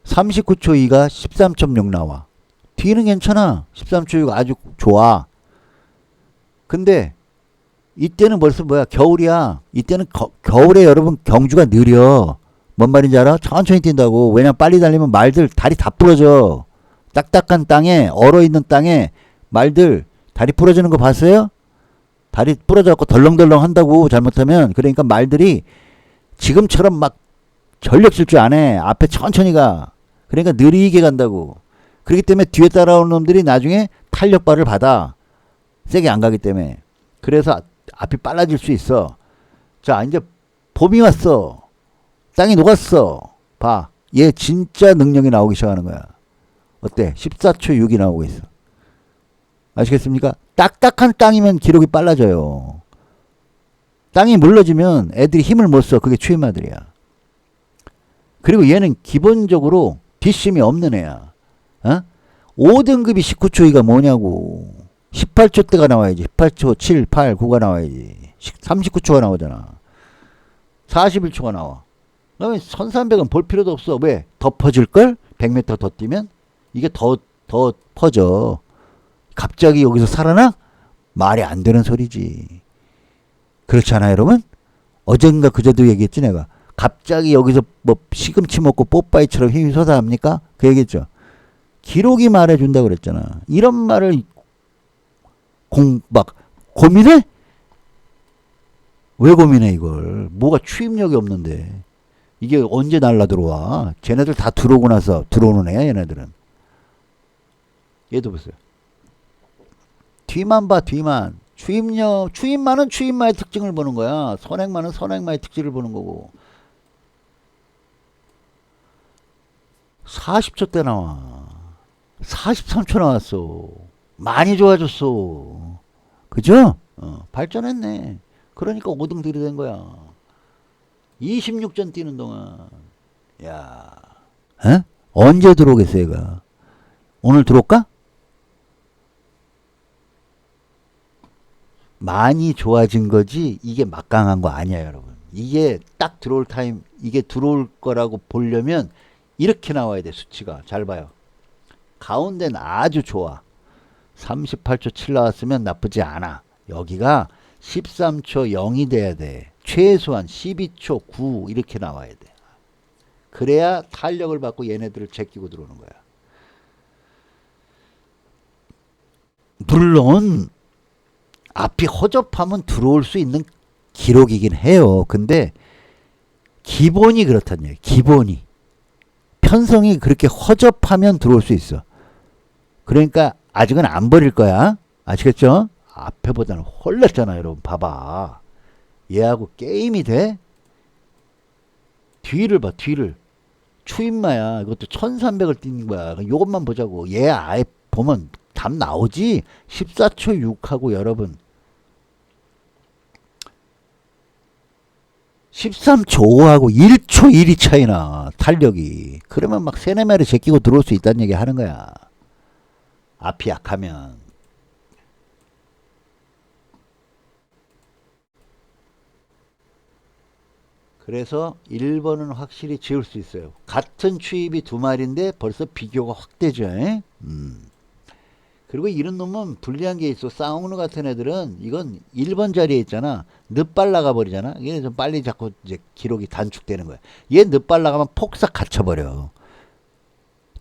39초 2가 13.6 나와. 뒤는 괜찮아. 13초 6 아주 좋아. 근데 이때는 벌써 뭐야? 겨울이야. 이때는 겨울에 여러분 경주가 느려. 뭔 말인지 알아? 천천히 뛴다고. 왜냐면 빨리 달리면 말들 다리 다 부러져. 딱딱한 땅에 얼어있는 땅에 말들 다리 부러지는 거 봤어요? 다리 부러져갖고 덜렁덜렁 한다고 잘못하면. 그러니까 말들이 지금처럼 막 전력 질주 안 해. 앞에 천천히 가. 그러니까 느리게 간다고. 그렇기 때문에 뒤에 따라오는 놈들이 나중에 탄력발을 받아. 세게 안 가기 때문에. 그래서 앞이 빨라질 수 있어. 자, 이제 봄이 왔어. 땅이 녹았어. 봐. 얘 진짜 능력이 나오기 시작하는 거야. 어때? 14초 6이 나오고 있어. 아시겠습니까? 딱딱한 땅이면 기록이 빨라져요. 땅이 물러지면 애들이 힘을 못 써. 그게 추임마들이야. 그리고 얘는 기본적으로 뒷심이 없는 애야. 어? 5등급이 19초 2가 뭐냐고. 18초 때가 나와야지. 18초 7, 8, 9가 나와야지. 39초가 나오잖아. 41초가 나와. 그러면 1300은 볼 필요도 없어. 왜? 더 퍼질걸? 100m 더 뛰면? 이게 더 퍼져. 갑자기 여기서 살아나? 말이 안 되는 소리지. 그렇지 않아요, 여러분? 어젠가 그제도 얘기했지, 내가. 갑자기 여기서 뭐 시금치 먹고 뽀빠이처럼 힘이 솟아납니까? 그 얘기했죠. 기록이 말해준다 그랬잖아. 이런 말을 막 고민해? 왜 고민해 이걸? 뭐가 추임력이 없는데. 이게 언제 날라 들어와? 쟤네들 다 들어오고 나서 들어오는 애야, 얘네들은. 얘도 보세요. 뒤만 봐, 뒤만. 추임만은 추임마의 특징을 보는 거야. 선행만은 선행마의 특징을 보는 거고. 40초 때 나와. 43초 나왔어. 많이 좋아졌어. 그죠? 발전했네. 그러니까 5등 들이댄 거야. 26전 뛰는 동안. 야. 에? 언제 들어오겠어 얘가? 오늘 들어올까? 많이 좋아진 거지 이게 막강한 거 아니야 여러분. 이게 딱 들어올 타임, 이게 들어올 거라고 보려면 이렇게 나와야 돼. 수치가 잘 봐요. 가운데는 아주 좋아. 38초 7 나왔으면 나쁘지 않아. 여기가 13초 0이 돼야 돼. 최소한 12초 9 이렇게 나와야 돼. 그래야 탄력을 받고 얘네들을 제끼고 들어오는 거야. 물론 앞이 허접하면 들어올 수 있는 기록이긴 해요. 근데 기본이 그렇단 얘기예요. 기본이. 편성이 그렇게 허접하면 들어올 수 있어. 그러니까 아직은 안 버릴 거야. 아시겠죠? 앞에보다는 홀랐잖아 여러분. 봐봐. 얘하고 게임이 돼? 뒤를 봐. 뒤를. 추임마야. 이것도 1300을 띄는 거야. 이것만 보자고. 얘 아예 보면 답 나오지. 14초 6하고 여러분 13초 5하고 1초 1이 차이나. 탄력이. 그러면 막 세네 마리 제끼고 들어올 수 있다는 얘기 하는 거야. 앞이 약하면. 그래서 1번은 확실히 지울 수 있어요. 같은 추입이 두 마리인데 벌써 비교가 확 되죠. 그리고 이런 놈은 불리한 게 있어. 사우누 같은 애들은 이건 1번 자리에 있잖아. 늦발 나가 버리잖아. 얘는 좀 빨리 자꾸 이제 기록이 단축되는 거야. 얘 늦발 나가면 폭삭 갇혀버려.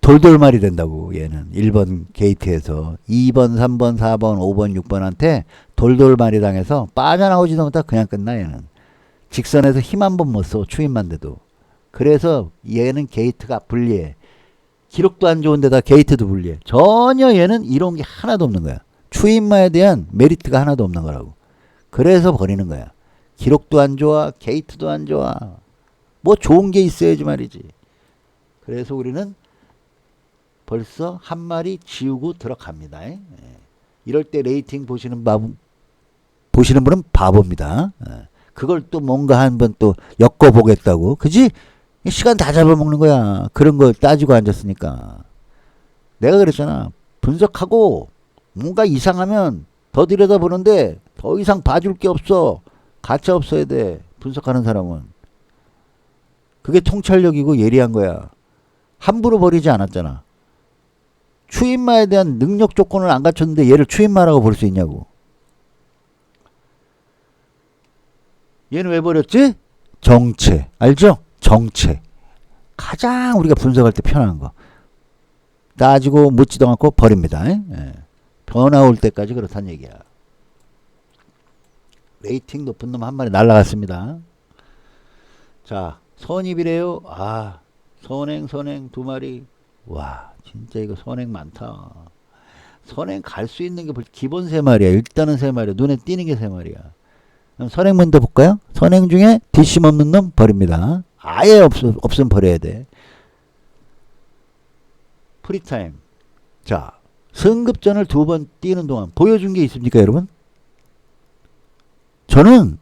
돌돌말이 된다고. 얘는 1번 게이트에서 2번 3번 4번 5번 6번한테 돌돌말이 당해서 빠져나오지도 못하고 그냥 끝나. 얘는 직선에서 힘 한 번 못 써. 추임만 돼도. 그래서 얘는 게이트가 불리해. 기록도 안 좋은데다 게이트도 불리해. 전혀 얘는 이런 게 하나도 없는 거야. 추임마에 대한 메리트가 하나도 없는 거라고. 그래서 버리는 거야. 기록도 안 좋아. 게이트도 안 좋아. 뭐 좋은 게 있어야지 말이지. 그래서 우리는 벌써 한 마리 지우고 들어갑니다. 이럴 때 레이팅 보시는 분은 바보입니다. 그걸 또 뭔가 한번 또 엮어보겠다고. 그지? 시간 다 잡아먹는 거야. 그런 거 따지고 앉았으니까. 내가 그랬잖아. 분석하고 뭔가 이상하면 더 들여다보는데 더 이상 봐줄 게 없어. 가차 없어야 돼. 분석하는 사람은. 그게 통찰력이고 예리한 거야. 함부로 버리지 않았잖아. 추임마에 대한 능력 조건을 안 갖췄는데 얘를 추임마라고 볼 수 있냐고. 얘는 왜 버렸지? 정체. 알죠? 정체. 가장 우리가 분석할 때 편한 거. 따지고 묻지도 않고 버립니다. 변화 올 때까지 그렇다는 얘기야. 레이팅 높은 놈 한 마리 날라갔습니다. 자, 선입이래요. 아, 선행 두 마리. 와, 진짜 이거 선행 많다. 선행 갈 수 있는 게 기본 세 마리야. 일단은 세 마리야. 눈에 띄는 게 세 마리야. 그럼 선행 먼저 볼까요? 선행 중에 뒷심 없는 놈 버립니다. 아예 없으면 버려야 돼. 프리타임. 자, 승급전을 두 번 뛰는 동안 보여준 게 있습니까, 여러분? 저는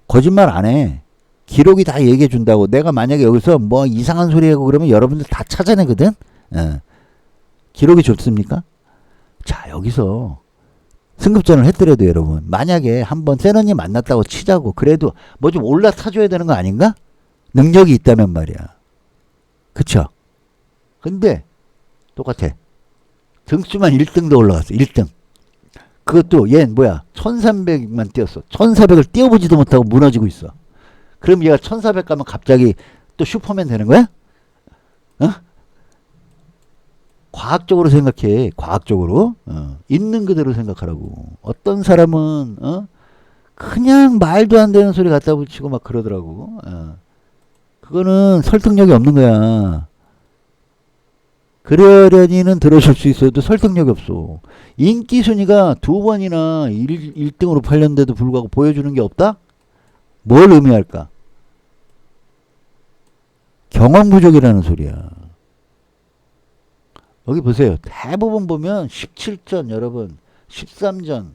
거짓말 안 해. 기록이 다 얘기해 준다고. 내가 만약에 여기서 뭐 이상한 소리 하고 그러면 여러분들 다 찾아내거든? 기록이 좋습니까? 자, 여기서 승급전을 했더라도 여러분, 만약에 한번 세너니 만났다고 치자고. 그래도 뭐 좀 올라타줘야 되는 거 아닌가? 능력이 있다면 말이야. 그쵸? 근데 똑같아. 등수만 1등도 올라갔어. 1등. 그것도 얘는 뭐야? 1300만 뛰었어. 1400을 뛰어보지도 못하고 무너지고 있어. 그럼 얘가 1400 가면 갑자기 또 슈퍼맨 되는 거야? 어? 과학적으로 생각해. 과학적으로. 있는 그대로 생각하라고. 어떤 사람은 그냥 말도 안 되는 소리 갖다 붙이고 막 그러더라고. 그거는 설득력이 없는 거야. 그러려니는 들어줄 수 있어도 설득력이 없어. 인기 순위가 두 번이나 1등으로 팔렸는데도 불구하고 보여주는 게 없다? 뭘 의미할까? 경험 부족이라는 소리야. 여기 보세요. 대부분 보면 17전 여러분, 13전,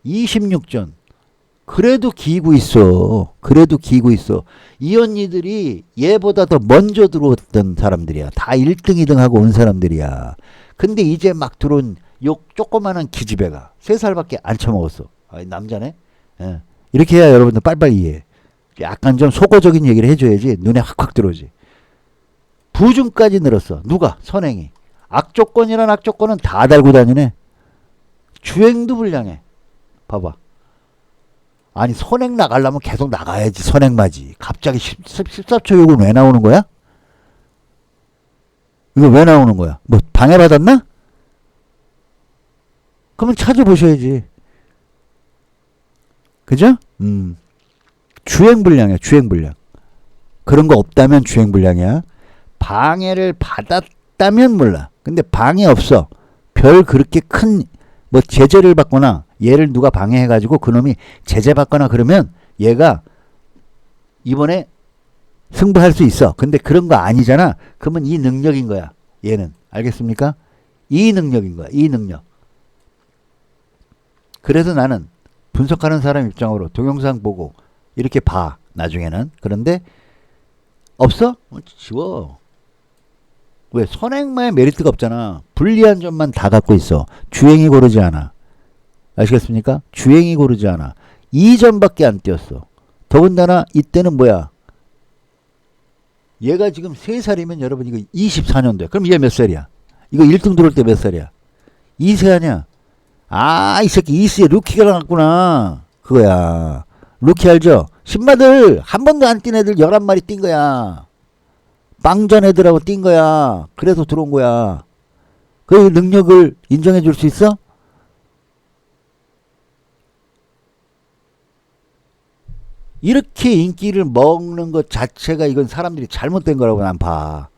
26전 그래도 기고 있어. 그래도 기고 있어. 이 언니들이 얘보다 더 먼저 들어왔던 사람들이야. 다 1등, 2등 하고 온 사람들이야. 근데 이제 막 들어온 요 조그마한 기집애가 3살밖에 안 처먹었어. 아, 남자네? 예. 이렇게 해야 여러분들 빨리빨리 이해해. 약간 좀 속어적인 얘기를 해줘야지 눈에 확확 들어오지. 부중까지 늘었어. 누가? 선행이. 악조건이란 악조건은 다 달고 다니네. 주행도 불량해. 봐봐. 아니 선행 나가려면 계속 나가야지. 선행맞이. 갑자기 14초 요금 왜 나오는 거야? 이거 왜 나오는 거야? 뭐 방해받았나? 그러면 찾아보셔야지. 그죠? 주행불량이야. 주행불량. 그런 거 없다면 주행불량이야. 방해를 받았다면 몰라. 근데 방해 없어. 별 그렇게 큰 뭐 제재를 받거나 얘를 누가 방해해가지고 그놈이 제재받거나 그러면 얘가 이번에 승부할 수 있어. 근데 그런 거 아니잖아. 그러면 이 능력인 거야. 얘는. 알겠습니까? 이 능력인 거야. 이 능력. 그래서 나는 분석하는 사람 입장으로 동영상 보고 이렇게 봐. 나중에는. 그런데 없어? 지워. 왜? 선행마의 메리트가 없잖아. 불리한 점만 다 갖고 있어. 주행이 고르지 않아. 아시겠습니까? 주행이 고르지 않아. 2점밖에 안 뛰었어. 더군다나 이때는 뭐야? 얘가 지금 3살이면 여러분 이거 24년도야. 그럼 얘 몇 살이야? 이거 1등 들어올 때 몇 살이야? 2세 아니야? 아, 이 새끼 2세에 루키가 나갔구나. 그거야. 루키 알죠? 신마들 한 번도 안 뛴 애들 11마리 뛴 거야. 빵전 애들하고 뛴 거야. 그래서 들어온 거야. 그 능력을 인정해 줄 수 있어? 이렇게 인기를 먹는 것 자체가 이건 사람들이 잘못된 거라고 난 봐.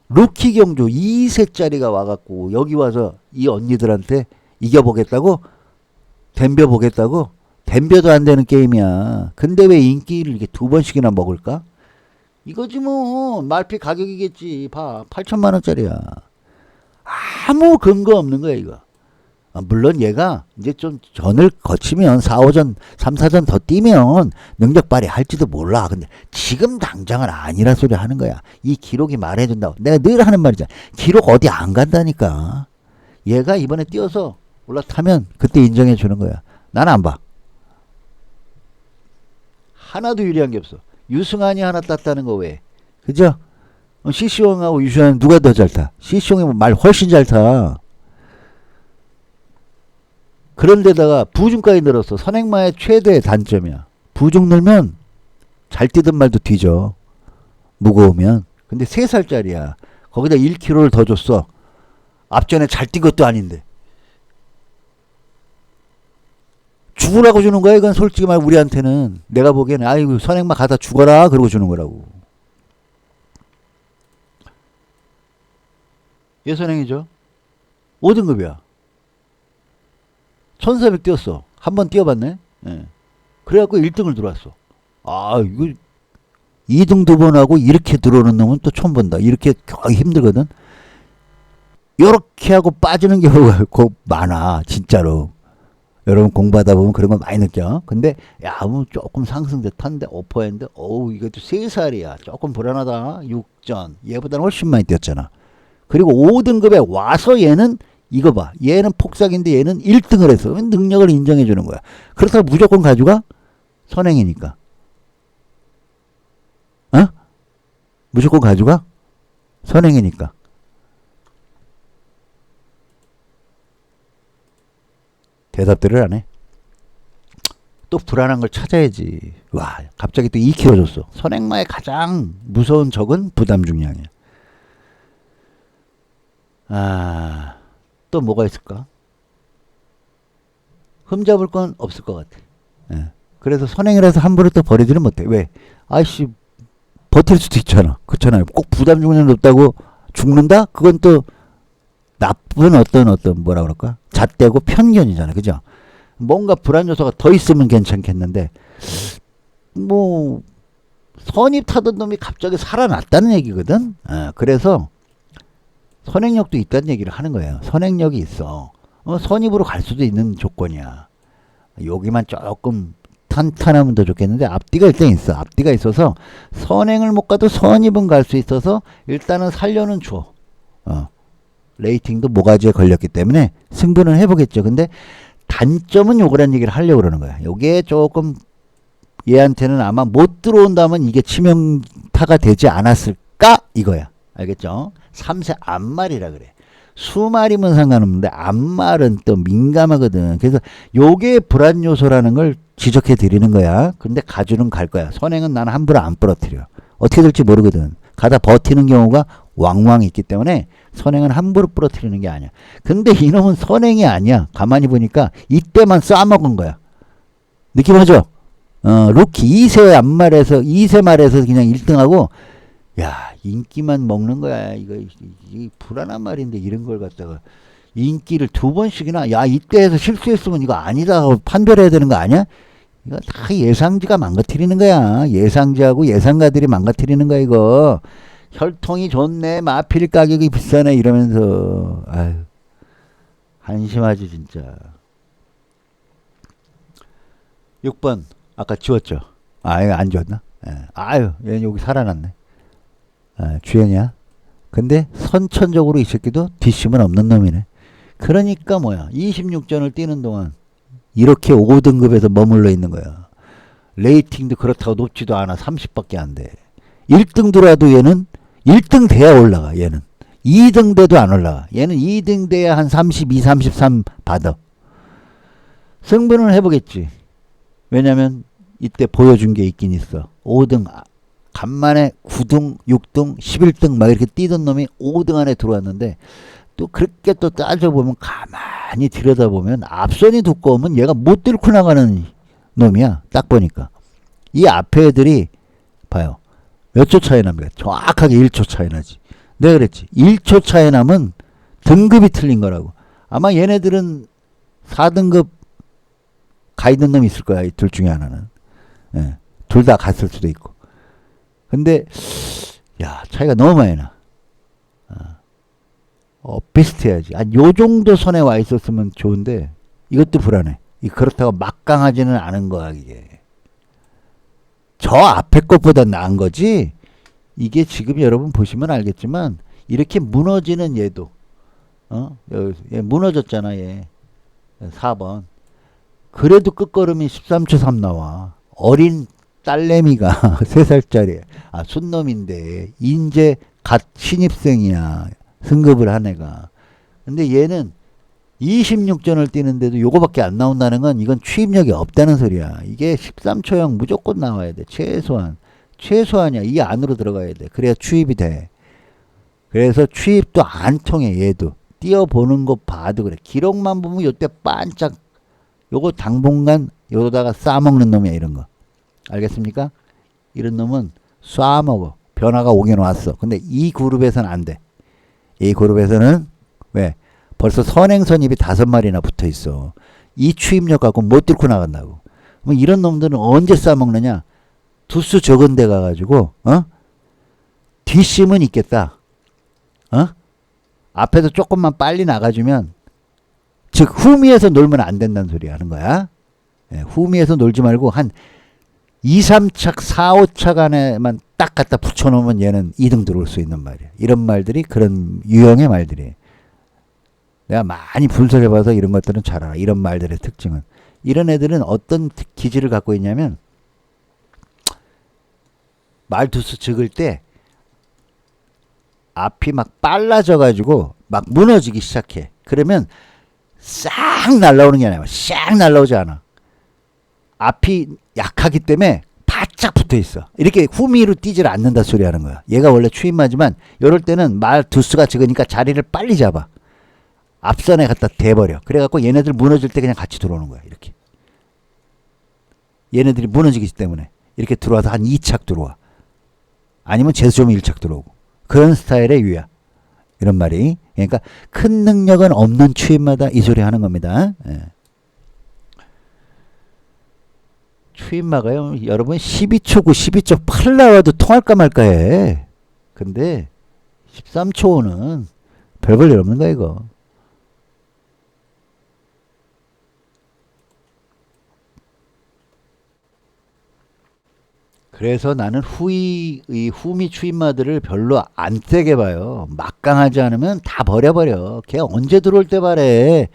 루키 경주 2세짜리가 와갖고 여기 와서 이 언니들한테 이겨보겠다고? 덤벼보겠다고? 덤벼도 안 되는 게임이야. 근데 왜 인기를 이렇게 2번씩이나 먹을까? 이거지 뭐. 말피 가격이겠지. 봐. 8천만 원짜리야. 아무 근거 없는 거야 이거. 물론 얘가 이제 좀 전을 거치면 4, 5전, 3, 4전 더 뛰면 능력 발휘할지도 몰라. 근데 지금 당장은 아니라 소리 하는 거야. 이 기록이 말해준다고. 내가 늘 하는 말이잖아. 기록 어디 안 간다니까. 얘가 이번에 뛰어서 올라타면 그때 인정해 주는 거야. 나는 안 봐. 하나도 유리한 게 없어. 유승환이 하나 땄다는 거 왜? 그죠? 시시용하고 유승환 누가 더 잘 타? 시시용이 말 훨씬 잘 타. 그런데다가 부중까지 늘었어. 선행마의 최대 단점이야. 부중 늘면 잘 뛰든 말도 뒤져. 무거우면. 근데 3살짜리야. 거기다 1kg를 더 줬어. 앞전에 잘 뛴 것도 아닌데. 죽으라고 주는 거야. 이건 솔직히 말 우리한테는. 내가 보기에는 아이고 선행마 가다 죽어라 그러고 주는 거라고. 얘 선행이죠. 5등급이야. 1400 뛰었어. 한 번 뛰어봤네. 예. 그래갖고 1등을 들어왔어. 아 이거 2등 2번 하고 이렇게 들어오는 놈은 또 처음 본다. 이렇게 힘들거든. 이렇게 하고 빠지는 경우가 많아. 진짜로. 여러분 공부하다 보면 그런 거 많이 느껴. 근데 야 뭐 조금 상승됐던데 5%인데 어우 이것도 3살이야. 조금 불안하다. 6전. 얘보다는 훨씬 많이 뛰었잖아. 그리고 5등급에 와서 얘는 이거 봐. 얘는 폭삭인데 얘는 1등을 했어. 능력을 인정해 주는 거야. 그렇다고 무조건 가져가? 선행이니까. 어? 무조건 가져가? 선행이니까. 대답들을 안 해. 또 불안한 걸 찾아야지. 와, 갑자기 또 2kg 줬어. 선행마의 가장 무서운 적은 부담 중량이야. 아, 또 뭐가 있을까? 흠잡을 건 없을 것 같아. 예. 그래서 선행이라서 함부로 또 버리지는 못해. 왜? 아이씨, 버틸 수도 있잖아. 그렇잖아요. 꼭 부담 중량이 높다고 죽는다? 그건 또 나쁜 어떤 뭐라 그럴까? 잣대고 편견이잖아. 그죠? 뭔가 불안 요소가 더 있으면 괜찮겠는데 뭐 선입 타던 놈이 갑자기 살아났다는 얘기거든. 그래서 선행력도 있다는 얘기를 하는 거예요. 선행력이 있어. 선입으로 갈 수도 있는 조건이야. 여기만 조금 탄탄하면 더 좋겠는데 앞뒤가 일단 있어. 앞뒤가 있어서 선행을 못 가도 선입은 갈 수 있어서 일단은 살려는 줘. 레이팅도 모가지에 걸렸기 때문에 승부는 해보겠죠. 근데 단점은 요거란 얘기를 하려고 그러는 거야. 요게 조금 얘한테는 아마 못 들어온다면 이게 치명타가 되지 않았을까 이거야. 알겠죠? 3세 앞말이라 그래. 수말이면 상관없는데 앞말은 또 민감하거든. 그래서 요게 불안 요소라는 걸 지적해 드리는 거야. 근데 가주는 갈 거야. 선행은 나는 함부로 안 부러뜨려. 어떻게 될지 모르거든. 가다 버티는 경우가 왕왕 있기 때문에 선행은 함부로 부러뜨리는 게 아니야. 근데 이놈은 선행이 아니야. 가만히 보니까 이때만 싸먹은 거야. 느낌 오죠? 루키 2세 앞말에서 2세 말에서 그냥 1등하고 야 인기만 먹는 거야. 이거 불안한 말인데 이런 걸 갖다가 인기를 2번씩이나 야 이때에서 실수했으면 이거 아니다 하고 판별해야 되는 거 아니야? 이거 다 예상지가 망가뜨리는 거야. 예상지하고 예상가들이 망가뜨리는 거야 이거. 혈통이 좋네 마필 가격이 비싸네 이러면서 아유 한심하지 진짜. 6번 아까 지웠죠. 이거 안 지웠나? 아유 얘 여기 살아났네. 주연이야. 근데 선천적으로 이 새끼도 뒷심은 없는 놈이네. 그러니까 뭐야 26전을 뛰는 동안 이렇게 5등급에서 머물러 있는 거야. 레이팅도 그렇다고 높지도 않아. 30밖에 안 돼. 1등 들어와도 얘는 1등 돼야 올라가. 얘는 2등 돼도 안 올라가. 얘는 2등 돼야 한 32, 33 받아. 승부는 해보겠지. 왜냐면 이때 보여준 게 있긴 있어. 5등 간만에 9등, 6등, 11등 막 이렇게 뛰던 놈이 5등 안에 들어왔는데 또 그렇게 또 따져보면 가만히 들여다보면 앞선이 두꺼우면 얘가 못 뚫고 나가는 놈이야. 딱 보니까. 이 앞에 애들이 봐요. 몇 초 차이 납니까? 정확하게 1초 차이 나지. 내가 그랬지. 1초 차이 나면 등급이 틀린 거라고. 아마 얘네들은 4등급 가 있는 놈이 있을 거야. 이 둘 중에 하나는. 예. 둘 다 갔을 수도 있고. 근데 야 차이가 너무 많이 나. 비슷해야지. 요 정도 선에 와 있었으면 좋은데 이것도 불안해. 그렇다고 막강하지는 않은 거야 이게. 저 앞에 것보다 나은 거지. 이게 지금 여러분 보시면 알겠지만 이렇게 무너지는 얘도 얘 무너졌잖아 얘. 4번. 그래도 끝걸음이 13초 3 나와. 어린 딸내미가 3살짜리 순놈인데 인제 갓 신입생이야. 승급을 한 애가. 근데 얘는 26전을 뛰는데도 요거밖에 안 나온다는 건 이건 추입력이 없다는 소리야. 이게 13초형 무조건 나와야 돼. 최소한이야. 이 안으로 들어가야 돼. 그래야 추입이 돼. 그래서 추입도 안 통해. 얘도 뛰어보는 거 봐도 그래. 기록만 보면 요때 반짝 요거 당분간 요러다가 싸먹는 놈이야. 이런 거 알겠습니까? 이런 놈은 쏴먹어. 변화가 오긴 왔어. 근데 이 그룹에서는 안 돼. 이 그룹에서는 왜? 벌써 선행 선입이 5마리나 붙어 있어. 이 추입력 갖고 못 뚫고 나간다고. 그럼 이런 놈들은 언제 싸먹느냐? 두수 적은 데 가가지고 뒷심은 있겠다. 앞에서 조금만 빨리 나가주면 즉 후미에서 놀면 안 된다는 소리 하는 거야. 후미에서 놀지 말고 한 2, 3착, 4, 5착 안에만 딱 갖다 붙여놓으면 얘는 2등 들어올 수 있는 말이야. 이런 말들이 그런 유형의 말들이에요. 내가 많이 분석해봐서 이런 것들은 잘 알아. 이런 말들의 특징은. 이런 애들은 어떤 기질을 갖고 있냐면 말투수 적을 때 앞이 막 빨라져가지고 막 무너지기 시작해. 그러면 싹 날라오는 게 아니야. 싹 날라오지 않아. 앞이 약하기 때문에 바짝 붙어 있어. 이렇게 후미로 뛰질 않는다 소리 하는 거야. 얘가 원래 추임마지만 이럴 때는 말 두수가 적으니까 자리를 빨리 잡아. 앞선에 갖다 대버려. 그래갖고 얘네들 무너질 때 그냥 같이 들어오는 거야. 이렇게. 얘네들이 무너지기 때문에 이렇게 들어와서 한 2착 들어와. 아니면 재수 좀 1착 들어오고. 그런 스타일의 유야. 이런 말이. 그러니까 큰 능력은 없는 추임마다 이 소리 하는 겁니다. 추임마가요. 여러분 12초 9, 12초 8 나와도 통할까 말까 해. 근데 13초 5는 별 볼 일 없는 거야 이거. 그래서 나는 이 후미 추임마들을 별로 안 세게 봐요. 막강하지 않으면 다 버려버려. 걔 언제 들어올 때 말해.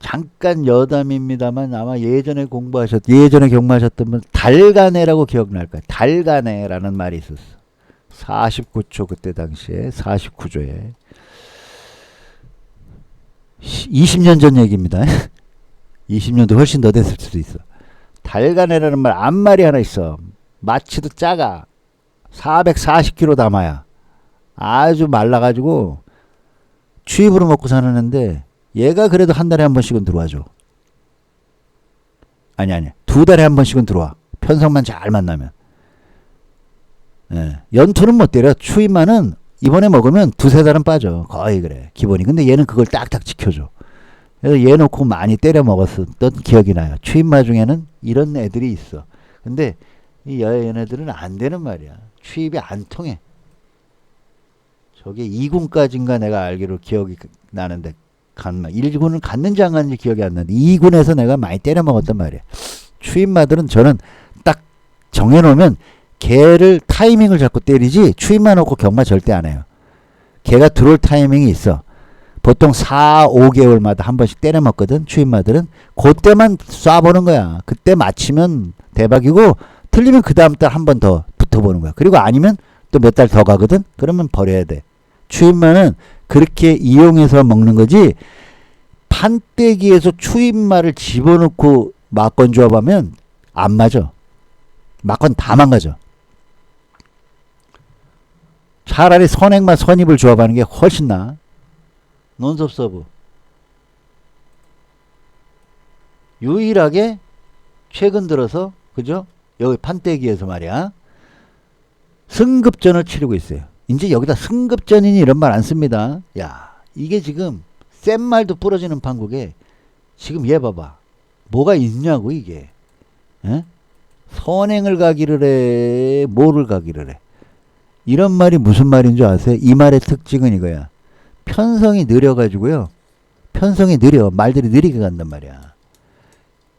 잠깐 여담입니다만 아마 예전에 경마하셨던 분 달가네라고 기억날 거야. 달가네라는 말이 있었어. 49초 그때 당시에 49조에 20년 전 얘기입니다. 20년도 훨씬 더 됐을 수도 있어. 달가네라는 말 앞말이 하나 있어. 마치도 작아. 440kg 담아야. 아주 말라가지고 추입으로 먹고 사는 애인데 얘가 그래도 한 달에 한 번씩은 들어와줘. 아니. 두 달에 한 번씩은 들어와. 편성만 잘 만나면. 예. 연투는 못 때려. 추임만은 이번에 먹으면 두세 달은 빠져. 거의 그래. 기본이. 근데 얘는 그걸 딱딱 지켜줘. 그래서 얘 놓고 많이 때려 먹었었던 기억이 나요. 추임마 중에는 이런 애들이 있어. 근데 이 얘네들은 안 되는 말이야. 추입이 안 통해. 저게 2군까지인가 내가 알기로 기억이 나는데 1군은 갔는지 안 갔는지 기억이 안 나는데 2군에서 내가 많이 때려 먹었단 말이야. 추임마들은 저는 딱 정해놓으면 걔를 타이밍을 잡고 때리지 추임마 놓고 경마 절대 안 해요. 걔가 들어올 타이밍이 있어. 보통 4, 5개월마다 한 번씩 때려 먹거든. 추임마들은. 그때만 쏴보는 거야. 그때 맞히면 대박이고 틀리면 그 다음 달 한 번 더 붙어보는 거야. 그리고 아니면 또 몇 달 더 가거든. 그러면 버려야 돼. 추임마는 그렇게 이용해서 먹는 거지 판때기에서 추임마를 집어넣고 막건 조합하면 안 맞아. 막건 다 망가져. 차라리 선행마 선입을 조합하는 게 훨씬 나아. 논섭 서브. 유일하게 최근 들어서 그죠? 여기 판때기에서 말이야. 승급전을 치르고 있어요. 이제 여기다 승급전이니 이런 말 안 씁니다. 야, 이게 지금 센 말도 부러지는 판국에 지금 얘 봐봐. 뭐가 있냐고 이게. 에? 선행을 가기를 해. 뭐를 가기를 해. 이런 말이 무슨 말인 줄 아세요? 이 말의 특징은 이거야. 편성이 느려가지고요. 편성이 느려. 말들이 느리게 간단 말이야.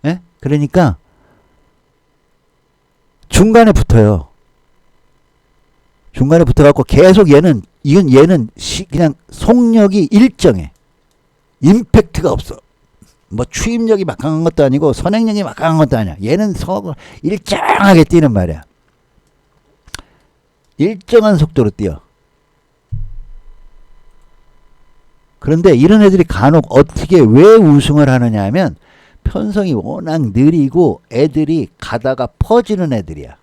에? 그러니까 중간에 붙어요. 중간에 붙어갖고 계속 얘는 그냥 속력이 일정해. 임팩트가 없어. 뭐 추임력이 막강한 것도 아니고 선행력이 막강한 것도 아니야. 얘는 속을 일정하게 뛰는 말이야. 일정한 속도로 뛰어. 그런데 이런 애들이 간혹 어떻게 왜 우승을 하느냐 하면 편성이 워낙 느리고 애들이 가다가 퍼지는 애들이야.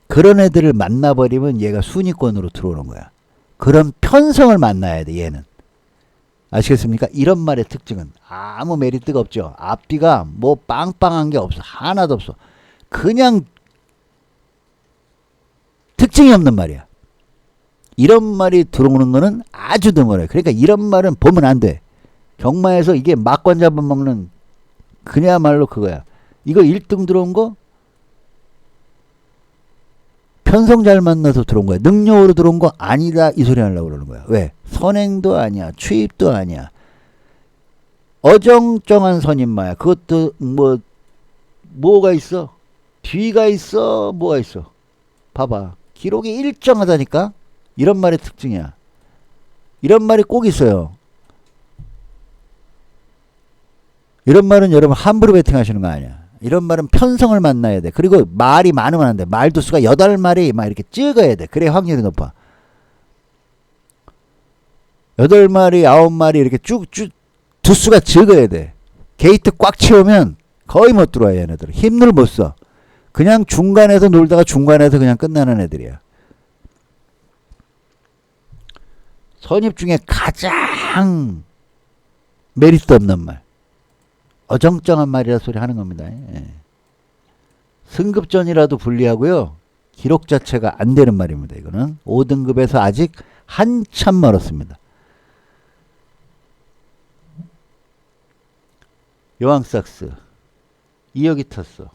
그런 애들을 만나버리면 얘가 순위권으로 들어오는 거야. 그런 편성을 만나야 돼 얘는. 아시겠습니까? 이런 말의 특징은 아무 메리트가 없죠. 앞뒤가 뭐 빵빵한 게 없어. 하나도 없어. 그냥 특징이 없는 말이야. 이런 말이 들어오는 거는 아주 드물어요. 그러니까 이런 말은 보면 안 돼. 경마에서 이게 막관 잡아먹는 그야말로 그거야. 이거 1등 들어온 거 편성 잘 만나서 들어온 거야. 능력으로 들어온 거 아니다 이 소리 하려고 그러는 거야. 왜? 선행도 아니야. 추입도 아니야. 어정쩡한 선임마야. 그것도 뭐가 있어? 뒤가 있어? 뭐가 있어? 봐봐. 기록이 일정하다니까? 이런 말의 특징이야. 이런 말이 꼭 있어요. 이런 말은 여러분 함부로 배팅 하시는 거 아니야. 이런 말은 편성을 만나야 돼. 그리고 말이 많으면 안 돼. 말 두수가 8마리 막 이렇게 찍어야 돼. 그래 확률이 높아. 8마리, 9마리 이렇게 쭉쭉 두수가 적어야 돼. 게이트 꽉 채우면 거의 못 들어와 얘네들. 힘을 못 써. 그냥 중간에서 놀다가 중간에서 그냥 끝나는 애들이야. 선입 중에 가장 메리트 없는 말. 어정쩡한 말이라 소리 하는 겁니다. 예. 승급전이라도 불리하고요. 기록 자체가 안 되는 말입니다. 이거는 5등급에서 아직 한참 멀었습니다. 여왕삭스 2억이 탔어.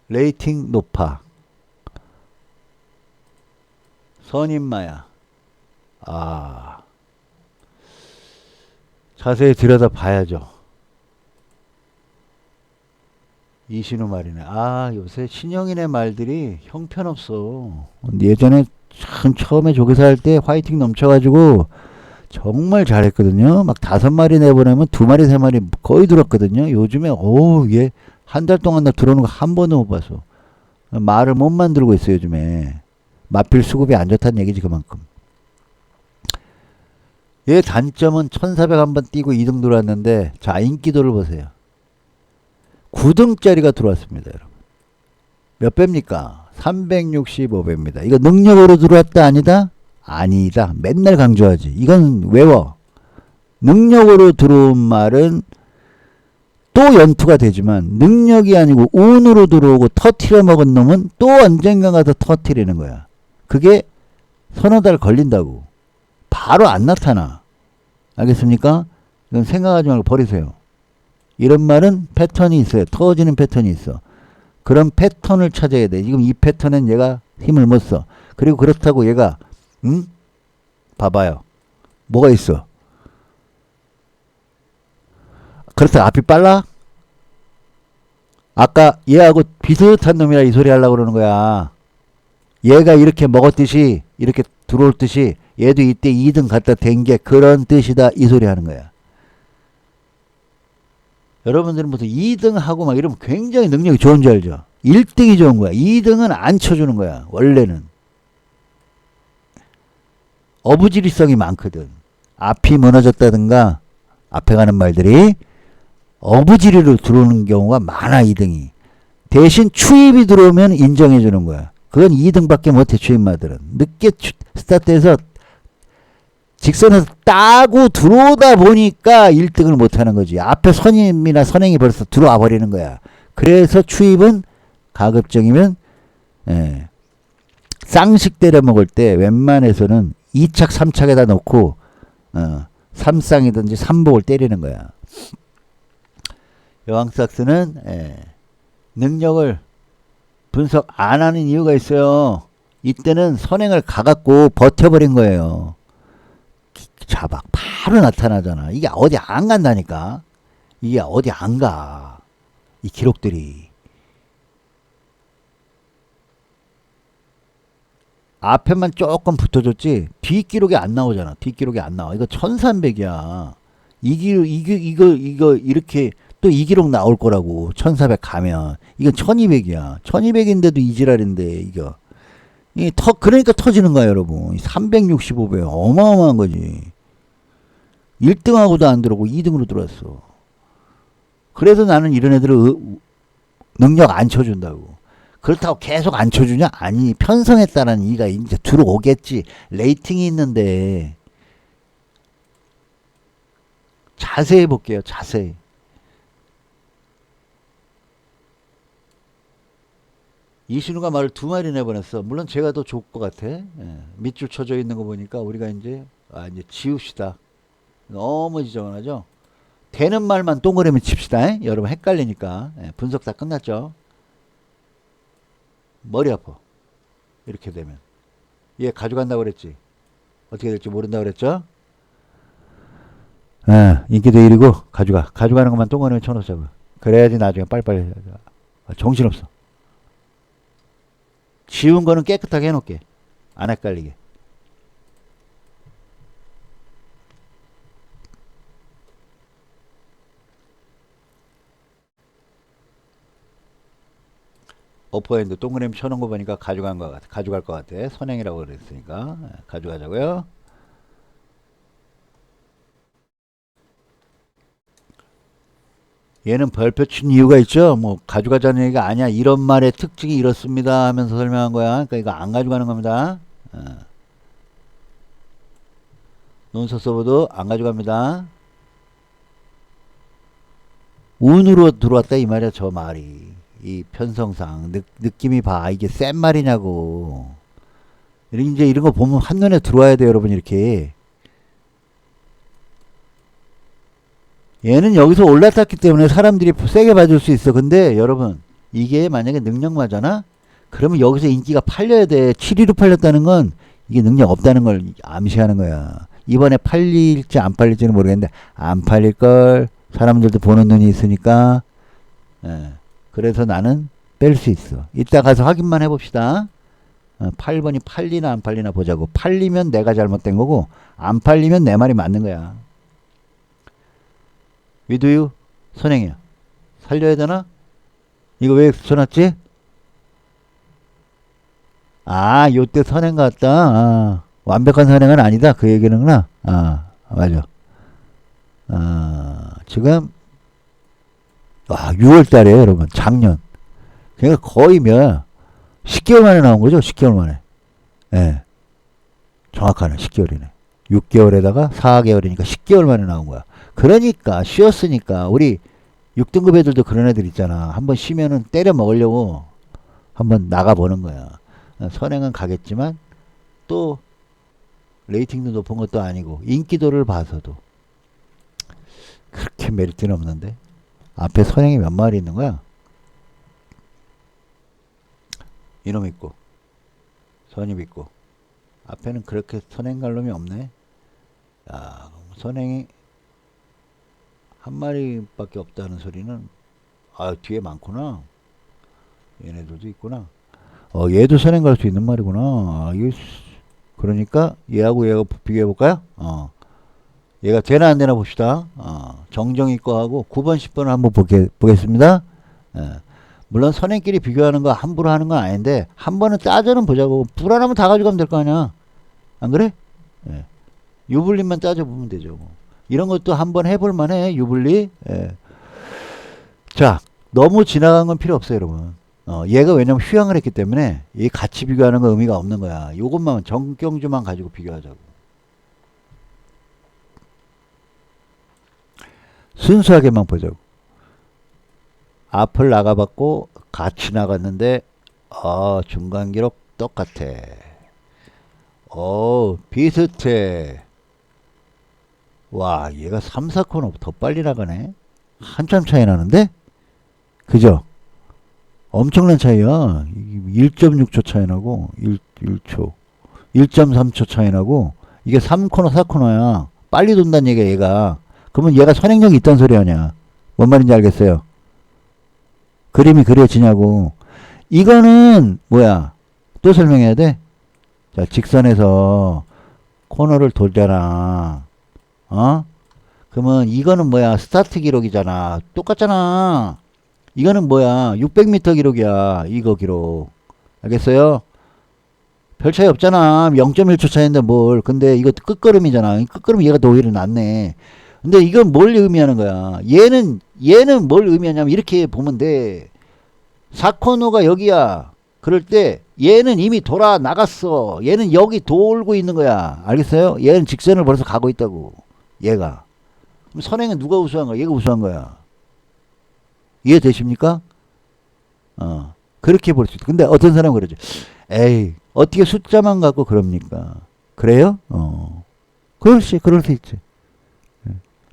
레이팅 높아. 선임마야. 자세히 들여다 봐야죠. 이신우 말이네. 아, 요새 신영인의 말들이 형편없어. 예전에 참 처음에 조교사 할 때 화이팅 넘쳐가지고 정말 잘했거든요. 막 5마리 내보내면 2마리, 3마리 거의 들었거든요. 요즘에, 얘 한 달 동안 나 들어오는 거 한 번도 못 봤어. 말을 못 만들고 있어, 요즘에. 마필 수급이 안 좋다는 얘기지, 그만큼. 얘 단점은 1400 한번 뛰고 2등 들어왔는데, 자, 인기도를 보세요. 9등짜리가 들어왔습니다, 여러분. 몇 배입니까? 365배입니다. 이거 능력으로 들어왔다, 아니다? 아니다. 맨날 강조하지. 이건 외워. 능력으로 들어온 말은 또 연투가 되지만 능력이 아니고 운으로 들어오고 터트려 먹은 놈은 또 언젠가 가서 터트리는 거야. 그게 서너 달 걸린다고. 바로 안 나타나. 알겠습니까? 이건 생각하지 말고 버리세요. 이런 말은 패턴이 있어요. 터지는 패턴이 있어. 그런 패턴을 찾아야 돼. 지금 이 패턴엔 얘가 힘을 못 써. 그리고 그렇다고 얘가 봐봐요. 뭐가 있어? 그렇다고 앞이 빨라? 아까 얘하고 비슷한 놈이라 이 소리 하려고 그러는 거야. 얘가 이렇게 먹었듯이 이렇게 들어올 듯이 얘도 이때 2등 갖다 댄 게 그런 뜻이다 이 소리 하는 거야. 여러분들은 무슨 2등 하고 막 이러면 굉장히 능력이 좋은 줄 알죠? 1등이 좋은 거야. 2등은 안 쳐주는 거야. 원래는. 어부지리성이 많거든. 앞이 무너졌다든가 앞에 가는 말들이 어부지리로 들어오는 경우가 많아. 2등이. 대신 추입이 들어오면 인정해 주는 거야. 그건 2등밖에 못해. 추입마들은. 늦게 스타트해서 직선에서 따고 들어오다 보니까 1등을 못하는 거지. 앞에 선임이나 선행이 벌써 들어와 버리는 거야. 그래서 추입은 가급적이면 쌍식 때려 먹을 때 웬만해서는 2착 3착에다 놓고 3쌍이든지 3복을 때리는 거야. 여왕삭스는 능력을 분석 안 하는 이유가 있어요. 이때는 선행을 가갖고 버텨버린 거예요. 자, 막 바로 나타나잖아. 이게 어디 안 간다니까. 이게 어디 안 가. 이 기록들이. 앞에만 조금 붙어줬지 뒷기록이 안 나오잖아. 뒷기록이 안 나와. 이거 1300이야. 이거 이렇게 또 이 기록 나올 거라고. 1400 가면. 이건 1200이야. 1200인데도 이지랄인데 이거. 그러니까 터지는 거야, 여러분. 365배. 어마어마한 거지. 1등하고도 안 들어오고 2등으로 들어왔어. 그래서 나는 이런 애들을 능력 안 쳐준다고. 그렇다고 계속 안 쳐주냐? 아니, 편성했다는 이가 이제 들어오겠지. 레이팅이 있는데. 자세히 볼게요, 자세히. 이신우가 말을 2마리 내보냈어. 물론 제가 더 좋을 것 같아. 밑줄 쳐져 있는 거 보니까 우리가 이제 지웁시다. 너무 지저분하죠? 되는 말만 동그라미 칩시다. 여러분 헷갈리니까. 분석 다 끝났죠? 머리 아파. 이렇게 되면. 얘 가져간다고 그랬지? 어떻게 될지 모른다고 그랬죠? 인기도 1이고 가져가는 것만 동그라미 쳐놓자고. 그래야지 나중에 빨리빨리. 정신없어. 지운 거는 깨끗하게 해놓게. 안 헷갈리게. 오퍼핸드 동그라미 쳐놓은 거 보니까 가져갈 것 같아. 선행이라고 그랬으니까. 가져가자고요. 얘는 별표 친 이유가 있죠. 뭐 가져가자는 얘기가 아니야. 이런 말의 특징이 이렇습니다 하면서 설명한 거야. 그러니까 이거 안 가져가는 겁니다. 논서 서버도 안 가져갑니다. 운으로 들어왔다 이 말이야. 저 말이. 이 편성상 느낌이 봐. 이게 센 말이냐고. 이제 이런 거 보면 한눈에 들어와야 돼요, 여러분. 이렇게. 얘는 여기서 올라탔기 때문에 사람들이 세게 봐줄 수 있어. 근데 여러분, 이게 만약에 능력마잖아? 그러면 여기서 인기가 팔려야 돼. 7위로 팔렸다는 건 이게 능력 없다는 걸 암시하는 거야. 이번에 팔릴지 안 팔릴지는 모르겠는데 안 팔릴걸. 사람들도 보는 눈이 있으니까. 그래서 나는 뺄 수 있어. 이따 가서 확인만 해봅시다. 8번이 팔리나 안 팔리나 보자고. 팔리면 내가 잘못된 거고 안 팔리면 내 말이 맞는 거야. 위두유 선행이야. 살려야 되나? 이거 왜 써놨지? 아, 요때 선행 같다. 아, 완벽한 선행은 아니다. 그 얘기는구나. 아, 맞아. 지금, 6월 달이에요, 여러분. 작년. 그러니까 거의 10개월 만에 나온 거죠? 10개월 만에. 예. 정확하네. 10개월이네. 6개월에다가 4개월이니까 10개월 만에 나온 거야. 그러니까, 쉬었으니까, 우리 6등급 애들도 그런 애들 있잖아. 한번 쉬면은 때려 먹으려고 한번 나가보는 거야. 선행은 가겠지만, 또, 레이팅도 높은 것도 아니고, 인기도를 봐서도. 그렇게 메리트는 없는데. 앞에 선행이 몇 마리 있는 거야? 이놈 있고, 선입 있고. 앞에는 그렇게 선행 갈 놈이 없네. 야, 선행이 한 마리밖에 없다는 소리는, 뒤에 많구나. 얘네들도 있구나. 얘도 선행 갈 수 있는 말이구나. 그러니까 얘하고 얘하고 비교해 볼까요? 얘가 되나 안 되나 봅시다. 정정이 거하고 9번, 10번을 한번 보겠습니다. 물론 선행끼리 비교하는 거 함부로 하는 건 아닌데 한 번은 따져는 보자고. 불안하면 다 가져가면 될 거 아니야. 안 그래? 유불리만 따져보면 되죠. 뭐. 이런 것도 한번 해볼 만해. 유불리. 자, 너무 지나간 건 필요 없어요, 여러분. 얘가 왜냐면 휴양을 했기 때문에 이 같이 비교하는 건 의미가 없는 거야. 요것만 정경주만 가지고 비교하자고. 순수하게만 보자고. 앞을 나가봤고 같이 나갔는데 중간 기록 똑같아. 비슷해. 와, 얘가 3, 4코너 더 빨리 나가네. 한참 차이 나는데? 그죠? 엄청난 차이야. 1.6초 차이 나고 1초 1.3초 차이 나고 이게 3코너 4코너야. 빨리 돈다는 얘기야 얘가. 그러면 얘가 선행력이 있다는 소리 아니야. 뭔 말인지 알겠어요? 그림이 그려지냐고. 이거는 뭐야? 또 설명해야 돼? 자, 직선에서 코너를 돌잖아. 그러면 이거는 뭐야? 스타트 기록이잖아. 똑같잖아. 이거는 뭐야? 600m 기록이야. 이거 기록. 알겠어요? 별 차이 없잖아. 0.1초 차이인데 뭘. 근데 이거 끝걸음이잖아. 끝걸음 얘가 더 오히려 낫네. 근데 이건 뭘 의미하는 거야? 얘는 뭘 의미하냐면 이렇게 보면 돼. 4코너가 여기야. 그럴 때 얘는 이미 돌아 나갔어. 얘는 여기 돌고 있는 거야. 알겠어요? 얘는 직선을 벌써 가고 있다고. 얘가. 그럼 선행은 누가 우수한 거야? 얘가 우수한 거야. 이해되십니까? 그렇게 볼 수 있다. 근데 어떤 사람은 그러죠. 에이, 어떻게 숫자만 갖고 그럽니까? 그래요? 그럴 수 있지.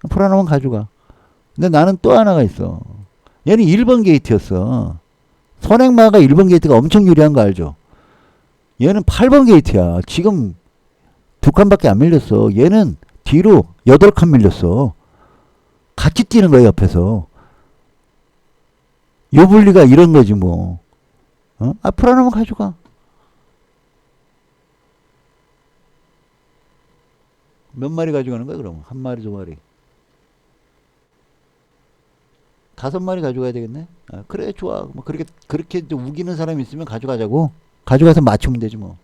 풀어놓으면 가져가. 근데 나는 또 하나가 있어. 얘는 1번 게이트였어. 선행마가 1번 게이트가 엄청 유리한 거 알죠? 얘는 8번 게이트야. 지금 2칸밖에 안 밀렸어. 얘는 뒤로 8칸 밀렸어. 같이 뛰는 거야, 옆에서. 요분리가 이런 거지, 뭐. 풀어놓으면 가져가. 몇 마리 가져가는 거야, 그럼? 한 마리, 2마리. 5마리 가져가야 되겠네? 그래, 좋아. 뭐, 그렇게 우기는 사람이 있으면 가져가자고. 가져가서 맞추면 되지, 뭐.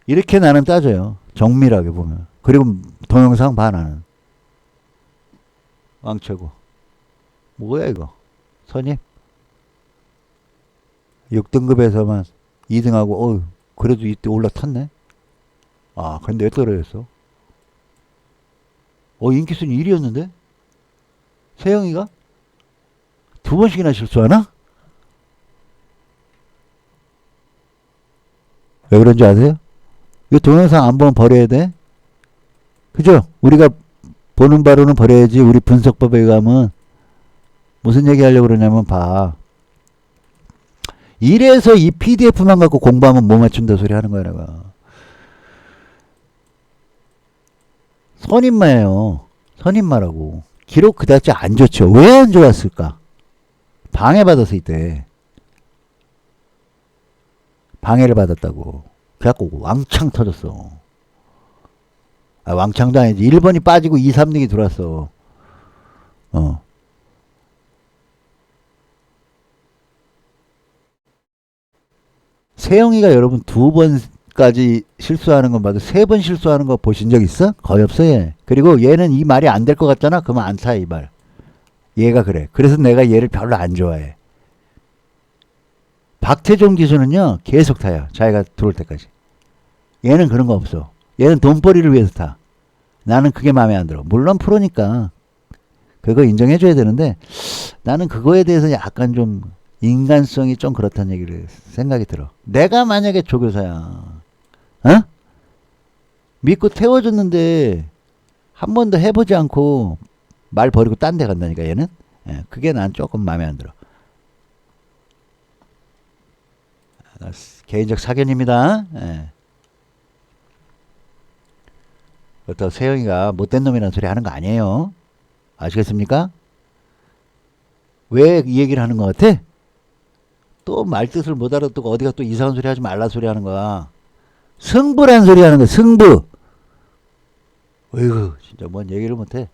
이렇게 나는 따져요. 정밀하게 보면. 그리고 동영상 봐, 나는. 왕최고. 뭐야, 이거? 선임? 6등급에서만 2등하고, 그래도 이때 올라탔네? 근데 왜 떨어졌어? 인기순위 1위였는데? 세영이가? 2번씩이나 실수하나? 왜 그런지 아세요? 이 동영상 안 보면 버려야 돼? 그죠? 우리가 보는 바로는 버려야지. 우리 분석법에 의하면 무슨 얘기 하려고 그러냐면 봐. 이래서 이 PDF만 갖고 공부하면 못 맞춘다 소리 하는 거야, 내가. 선임마예요. 선임마라고. 기록 그다지 안 좋죠. 왜 안 좋았을까? 방해받아서 있대. 방해를 받았다고. 그래갖고 왕창 터졌어. 아, 왕창도 아니지. 1번이 빠지고 2, 3등이 들어왔어. 어. 세영이가 여러분 2번까지 실수하는 건 봐도 3번 실수하는 거 보신 적 있어? 거의 없어 얘. 그리고 얘는 이 말이 안 될 것 같잖아? 그러면 안 타 이 말. 얘가 그래. 그래서 내가 얘를 별로 안 좋아해. 박태종 기수는요 계속 타요. 자기가 들어올 때까지. 얘는 그런 거 없어. 얘는 돈벌이를 위해서 타. 나는 그게 마음에 안 들어. 물론 프로니까 그거 인정해줘야 되는데 나는 그거에 대해서 약간 좀 인간성이 좀 그렇다는 얘기를 생각이 들어. 내가 만약에 조교사야, 어? 믿고 태워줬는데 한 번도 해보지 않고 말 버리고 딴 데 간다니까 얘는. 예, 그게 난 조금 마음에 안 들어. 개인적 사견입니다. 예. 그렇다고 세영이가 못된 놈이라는 소리 하는 거 아니에요. 아시겠습니까? 왜 이 얘기를 하는 것 같아? 또 말뜻을 못 알아듣고 어디가 또 이상한 소리 하지 말라 소리 하는 거야. 승부란 소리 하는 거야. 승부. 어이구 진짜 뭔 얘기를 못해.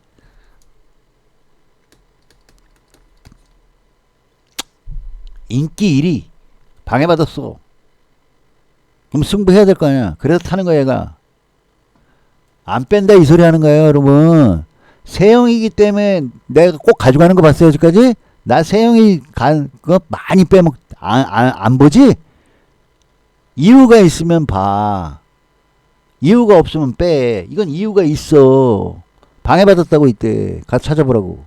인기 1위 방해받았어. 그럼 승부해야 될 거 아니야. 그래서 타는 거야 얘가. 안 뺀다 이 소리 하는 거예요 여러분. 세영이기 때문에 내가 꼭 가져가는 거 봤어요 여기까지? 나 세영이 그거 많이 빼먹 안 보지? 이유가 있으면 봐. 이유가 없으면 빼. 이건 이유가 있어. 방해받았다고 이때 가서 찾아보라고.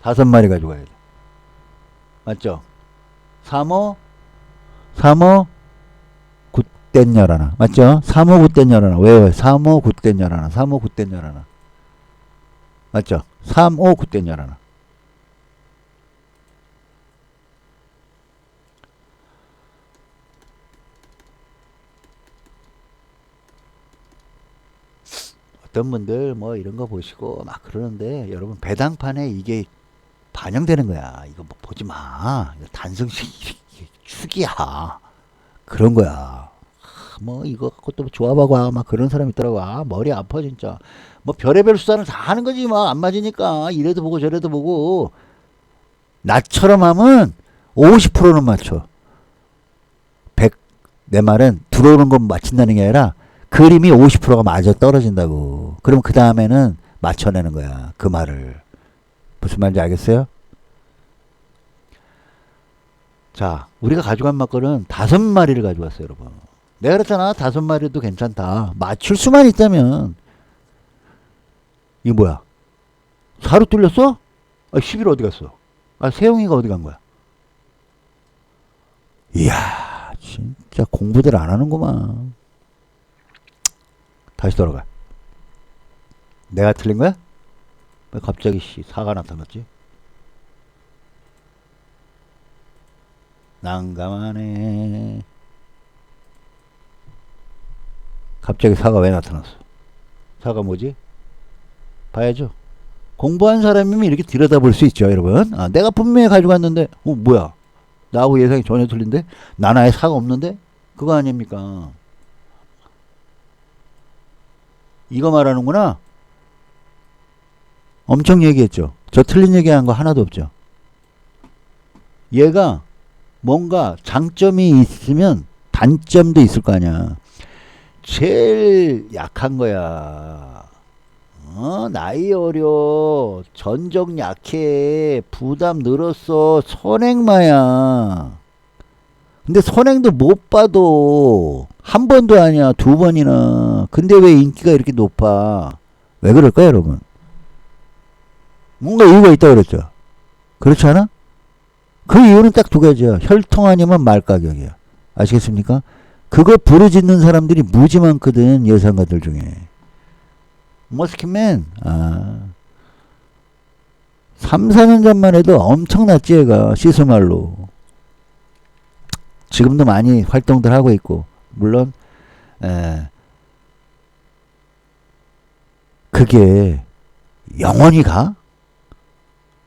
5마리 가져가야 돼. 맞죠? 3호 9땐 11 맞죠? 3호 9땐 11 왜 3호 9땐 11 3호 9땐 11 맞죠? 3호 9땐 11 어떤 분들 뭐 이런 거 보시고 막 그러는데 여러분 배당판에 이게 반영되는 거야. 이거 뭐 보지 마. 이거 단성식 축이야. 그런 거야. 뭐 이거 갖고 또 조합하고 막 그런 사람 있더라고. 아 머리 아파 진짜. 뭐 별의별 수단을 다 하는 거지 막 안 맞으니까 이래도 보고 저래도 보고. 나처럼 하면 50%는 맞춰. 100 내 말은 들어오는 건 맞춘다는 게 아니라 그림이 50%가 맞아 떨어진다고. 그럼 그 다음에는 맞춰내는 거야. 그 말을. 무슨 말인지 알겠어요? 자, 우리가 가져간 막걸은 5마리를 가져왔어요, 여러분. 내가 그랬잖아. 5마리도 괜찮다. 맞출 수만 있다면. 이게 뭐야? 4로 뚫렸어? 아, 11 어디 갔어? 아, 세영이가 어디 간 거야? 이야, 진짜 공부들 안 하는구만. 다시 돌아가. 내가 틀린 거야? 왜 갑자기 4가 나타났지? 난감하네. 갑자기 4가 왜 나타났어? 4가 뭐지? 봐야죠. 공부한 사람이면 이렇게 들여다볼 수 있죠, 여러분. 아, 내가 분명히 가지고 왔는데, 뭐야? 나하고 예상이 전혀 틀린데? 나나에 4가 없는데? 그거 아닙니까? 이거 말하는구나. 엄청 얘기했죠. 저 틀린 얘기한 거 하나도 없죠. 얘가 뭔가 장점이 있으면 단점도 있을 거 아니야. 제일 약한 거야. 나이 어려. 전적 약해. 부담 늘었어. 선행마야. 근데 선행도 못 봐도 한 번도 아니야. 2번이나. 근데 왜 인기가 이렇게 높아? 왜 그럴까요, 여러분? 뭔가 이유가 있다고 그랬죠. 그렇지 않아? 그 이유는 딱 2가지야. 혈통 아니면 말가격이야. 아시겠습니까? 그거 부르짖는 사람들이 무지 많거든. 예상가들 중에. 머스킷맨. 3, 4년 전만 해도 엄청났지 얘가. 시스말로. 지금도 많이 활동들 하고 있고. 물론 그게 영원히 가?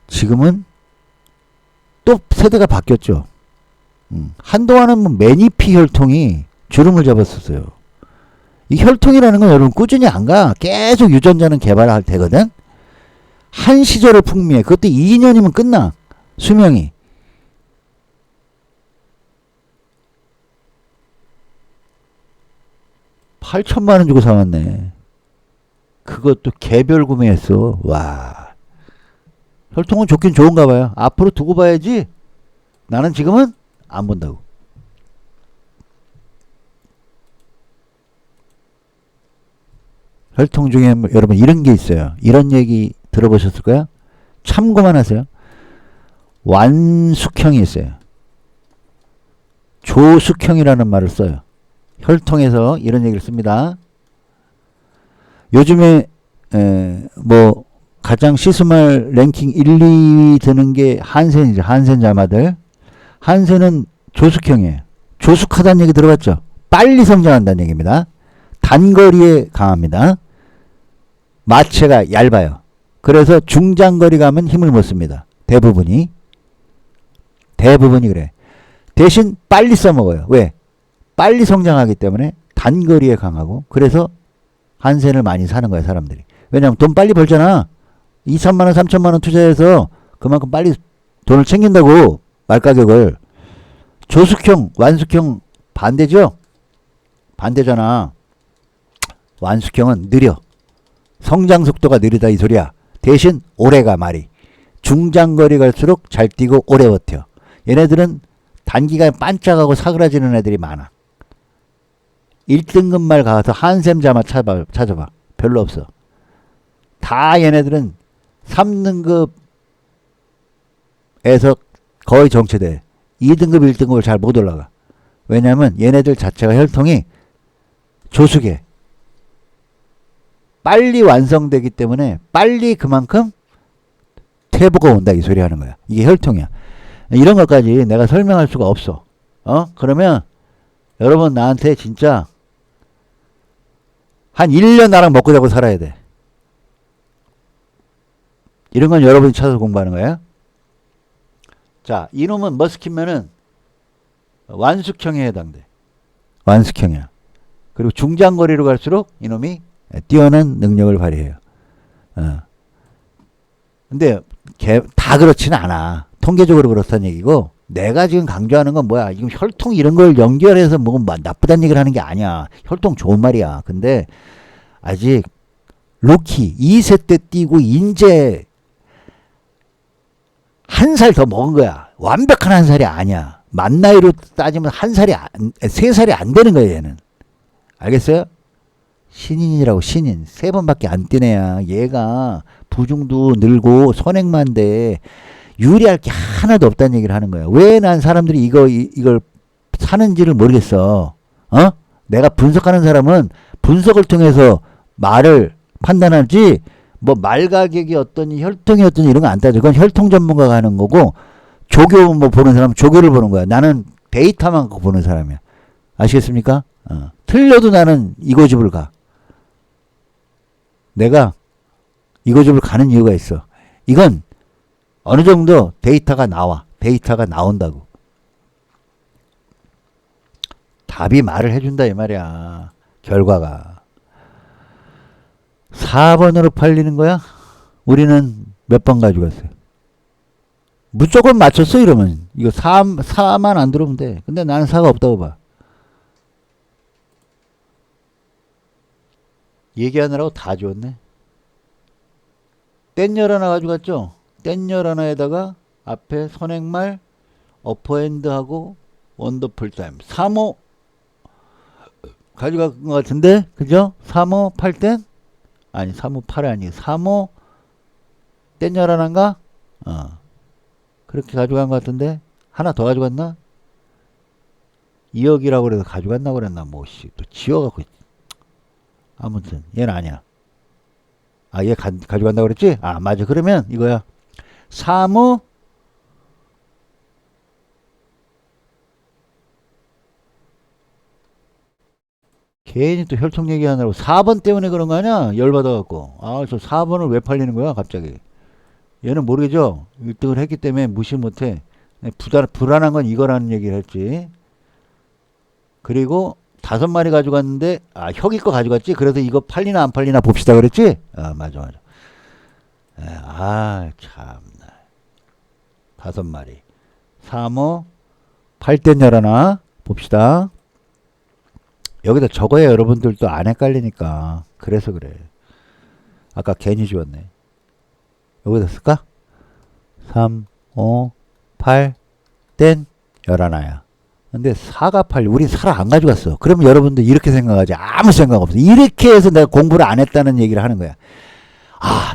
지금은 또 세대가 바뀌었죠. 한동안은 뭐 매니피 혈통이 주름을 잡았었어요. 이 혈통이라는 건 여러분 꾸준히 안 가. 계속 유전자는 개발할 되거든. 한 시절의 풍미에 그것도 2년이면 끝나. 수명이. $8,000만 주고 사왔네. 그것도 개별 구매했어. 와. 혈통은 좋긴 좋은가 봐요. 앞으로 두고 봐야지. 나는 지금은 안 본다고. 혈통 중에 여러분 이런 게 있어요. 이런 얘기 들어보셨을 거야? 참고만 하세요. 완숙형이 있어요. 조숙형이라는 말을 써요. 혈통에서 이런 얘기를 씁니다. 요즘에 뭐 가장 시스말 랭킹 1, 2위 드는 게 한센이죠. 한센 자마들. 한센은 조숙형이에요. 조숙하다는 얘기 들어봤죠? 빨리 성장한다는 얘기입니다. 단거리에 강합니다. 마체가 얇아요. 그래서 중장거리 가면 힘을 못 씁니다. 대부분이 그래. 대신 빨리 써먹어요. 왜? 빨리 성장하기 때문에 단거리에 강하고, 그래서 한센을 많이 사는 거야 사람들이. 왜냐면 돈 빨리 벌잖아. 2천만 원 3천만 원 투자해서 그만큼 빨리 돈을 챙긴다고. 말가격을. 조숙형 완숙형 반대죠. 반대잖아. 완숙형은 느려. 성장 속도가 느리다 이 소리야. 대신 오래가 말이. 중장거리 갈수록 잘 뛰고 오래 버텨. 얘네들은 단기간에 반짝하고 사그라지는 애들이 많아. 1등급 말 가서 한샘 자마 찾아봐. 별로 없어. 다 얘네들은 3등급에서 거의 정체돼. 2등급 1등급을 잘 못 올라가. 왜냐면 얘네들 자체가 혈통이 조숙해. 빨리 완성되기 때문에 빨리 그만큼 퇴보가 온다 이 소리 하는 거야. 이게 혈통이야. 이런 것까지 내가 설명할 수가 없어. 그러면 여러분 나한테 진짜 한 1년 나랑 먹고 자고 살아야 돼. 이런 건 여러분이 찾아서 공부하는 거예요. 자, 이놈은 머스키면은 완숙형에 해당돼. 완숙형이야. 그리고 중장거리로 갈수록 이놈이 뛰어난 능력을 발휘해요. 근데 다 그렇지는 않아. 통계적으로 그렇다는 얘기고, 내가 지금 강조하는 건 뭐야? 지금 혈통 이런 걸 연결해서 뭐 나쁘다는 얘기를 하는 게 아니야. 혈통 좋은 말이야. 근데 아직 루키 2세 때 뛰고 인제 한 살 더 먹은 거야. 완벽한 한 살이 아니야. 만 나이로 따지면 한 살이 3살이 안 되는 거야 얘는. 알겠어요? 신인이라고. 신인 3번밖에 안 뛰네야. 얘가 부중도 늘고 선행만데 유리할 게 하나도 없다는 얘기를 하는 거야. 왜 난 사람들이 이걸 사는지를 모르겠어. 내가 분석하는 사람은 분석을 통해서 말을 판단하지, 뭐 말가격이 어떠니 혈통이 어떠니 이런 거 안 따져. 그건 혈통 전문가가 하는 거고, 조교 뭐 보는 사람은 조교를 보는 거야. 나는 데이터만 갖고 보는 사람이야. 아시겠습니까? 틀려도 나는 이고집을 가. 내가 이고집을 가는 이유가 있어. 이건 어느 정도 데이터가 나와. 데이터가 나온다고. 답이 말을 해준다 이 말이야. 결과가. 4번으로 팔리는 거야? 우리는 몇 번 가져갔어요? 무조건 맞췄어 이러면. 이거 4만 안 들어오면 돼. 근데 나는 4가 없다고 봐. 얘기하느라고 다 지웠네. 땐열 하나 가져갔죠? 땐열 하나에다가 앞에 선행말 어퍼핸드하고 원더풀 타임 3호 가져간 것 같은데, 그죠? 3호 8땐? 아니 3호 8이 아니고 3호 땐열 하나인가? 그렇게 가져간 것 같은데, 하나 더 가져갔나? 2억이라고 그래서 가져갔나 그랬나? 뭐씨 또 지워갖고. 아무튼 얘는 아니야. 얘 가져간다고 그랬지? 맞아. 그러면 이거야. 3호 괜히 또 혈통 얘기하느라고 4번 때문에 그런 거 아니야? 열받아갖고. 저 4번을 왜 팔리는 거야 갑자기? 얘는 모르겠죠? 1등을 했기 때문에 무시 못해. 불안한 건 이거라는 얘기를 했지. 그리고 5마리 가져갔는데, 아, 혁이 거 가져갔지? 그래서 이거 팔리나 안 팔리나 봅시다 그랬지? 아, 맞아, 맞아. 아, 참나. 5마리. 3호, 8대 열하나 봅시다. 여기다 적어야 여러분들도 안 헷갈리니까. 그래서 그래. 아까 괜히 지웠네. 여기다 쓸까? 3, 5, 8, 땐 11야. 근데 4가 8, 우린 4를 안 가져갔어. 그러면 여러분들 이렇게 생각하지. 아무 생각 없어. 이렇게 해서 내가 공부를 안 했다는 얘기를 하는 거야. 아,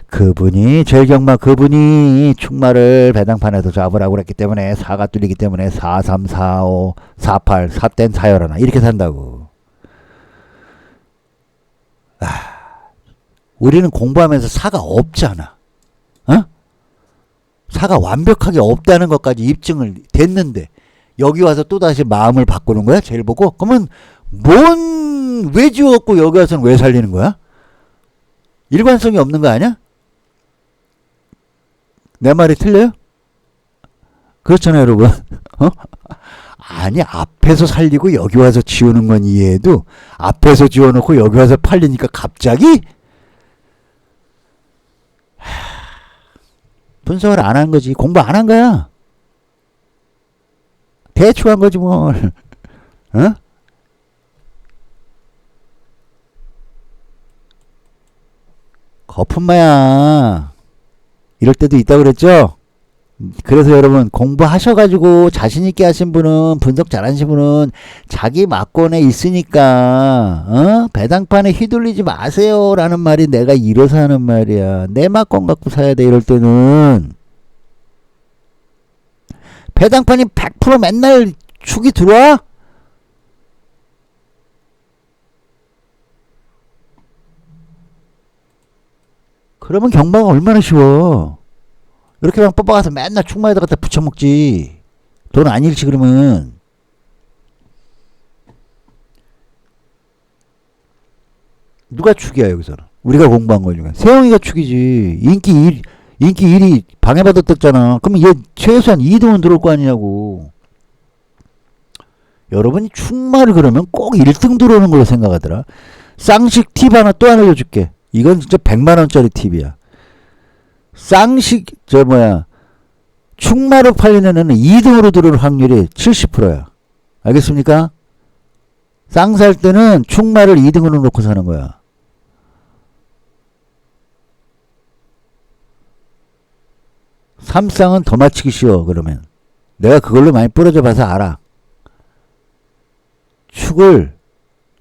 그분이, 제일경마 그분이 충마를 배당판에서 잡으라고 그랬기 때문에 4가 뚫리기 때문에 4, 3, 4, 5, 4, 8, 4땐 4, 11. 이렇게 산다고. 아, 우리는 공부하면서 4가 없잖아. 어? 4가 완벽하게 없다는 것까지 입증을 됐는데 여기 와서 또다시 마음을 바꾸는 거야? 제일 보고? 그러면 왜 지웠고 여기 와서는 왜 살리는 거야? 일관성이 없는 거 아니야? 내 말이 틀려요? 그렇잖아요, 여러분. 어? 아니, 앞에서 살리고 여기 와서 지우는 건 이해해도 앞에서 지워놓고 여기 와서 팔리니까 갑자기? 분석을 안 한 거지. 공부 안 한 거야. 대충 한 거지 뭘. 어? 거품마야. 이럴 때도 있다고 그랬죠? 그래서 여러분 공부하셔가지고 자신있게 하신 분은, 분석 잘하신 분은 자기 막권에 있으니까 배당판에 휘둘리지 마세요 라는 말이 내가 이래서 하는 말이야. 내 막권 갖고 사야 돼. 이럴 때는 배당판이 100% 맨날 축이 들어와? 그러면 경마가 얼마나 쉬워. 이렇게만 뽑아가서 맨날 축마에다 갖다 붙여먹지. 돈 안 잃지 그러면. 누가 축이야 여기서는. 우리가 공부한 거니까. 세영이가 축이지. 인기 1위 방해받았댔잖아. 그럼 얘 최소한 2등은 들어올 거 아니냐고. 여러분이 축마를 그러면 꼭 1등 들어오는 걸로 생각하더라. 쌍식 팁 하나 또 하나 알려줄게. 이건 진짜 100만원짜리 팁이야. 쌍식 축마로 팔리는 애는 2등으로 들어올 확률이 70%야. 알겠습니까? 쌍 살 때는 축마를 2등으로 놓고 사는 거야. 삼쌍은 더 맞히기 쉬워. 그러면 내가 그걸로 많이 부러져 봐서 알아. 축을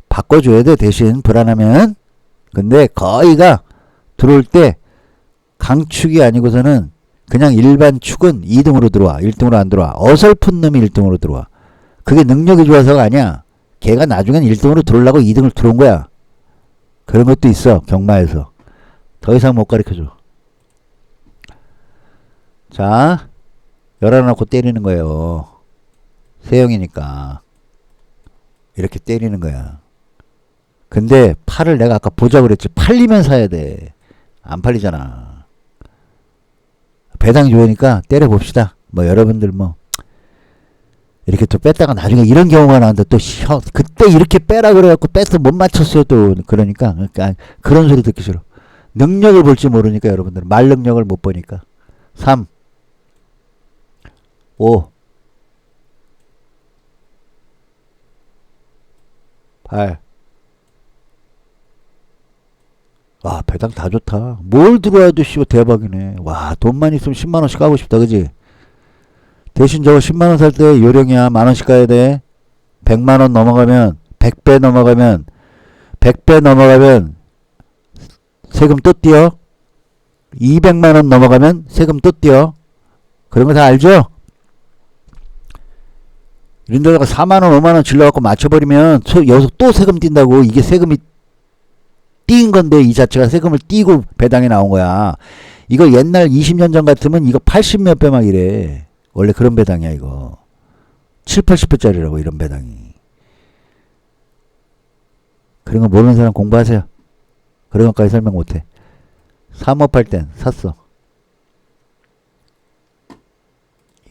바꿔줘야 돼. 대신 불안하면. 근데 거의가 들어올 때 강축이 아니고서는 그냥 일반 축은 2등으로 들어와. 1등으로 안 들어와. 어설픈 놈이 1등으로 들어와. 그게 능력이 좋아서가 아니야. 걔가 나중엔 1등으로 들어오려고 2등을 들어온 거야. 그런 것도 있어. 경마에서. 더 이상 못 가르쳐줘. 자, 열어놓고 때리는 거예요. 세영이니까. 이렇게 때리는 거야. 근데 팔을 내가 아까 보자 그랬지. 팔리면 사야 돼. 안 팔리잖아. 배당이 좋으니까 때려봅시다. 여러분들 이렇게 또 뺐다가 나중에 이런 경우가 나는데 또 그때 이렇게 빼라 그래갖고 빼서 못 맞췄어요 또. 그러니까 그런 소리 듣기 싫어. 능력을 볼지 모르니까 여러분들 말 능력을 못 보니까. 3 5 8 와, 배당 다 좋다. 뭘 들어와도 대박이네. 와, 돈만 있으면 10만원씩 가고 싶다. 그지? 대신 저거 10만원 살 때 요령이야. 만원씩 가야 돼. 100만원 넘어가면 100배 넘어가면 세금 또 띄어. 200만원 넘어가면 세금 또 띄어. 그런 거 다 알죠? 이런 데다가 4만원 5만원 질러갖고 맞춰버리면 여기서 또 세금 띈다고. 이게 세금이 띄인 건데 이 자체가 세금을 띄고 배당이 나온 거야. 이거 옛날 20년 전 같으면 이거 80몇 배 막 이래. 원래 그런 배당이야 이거. 7, 80배짜리라고 이런 배당이. 그런 거 모르는 사람 공부하세요. 그런 것까지 설명 못해. 사모팔 땐 샀어.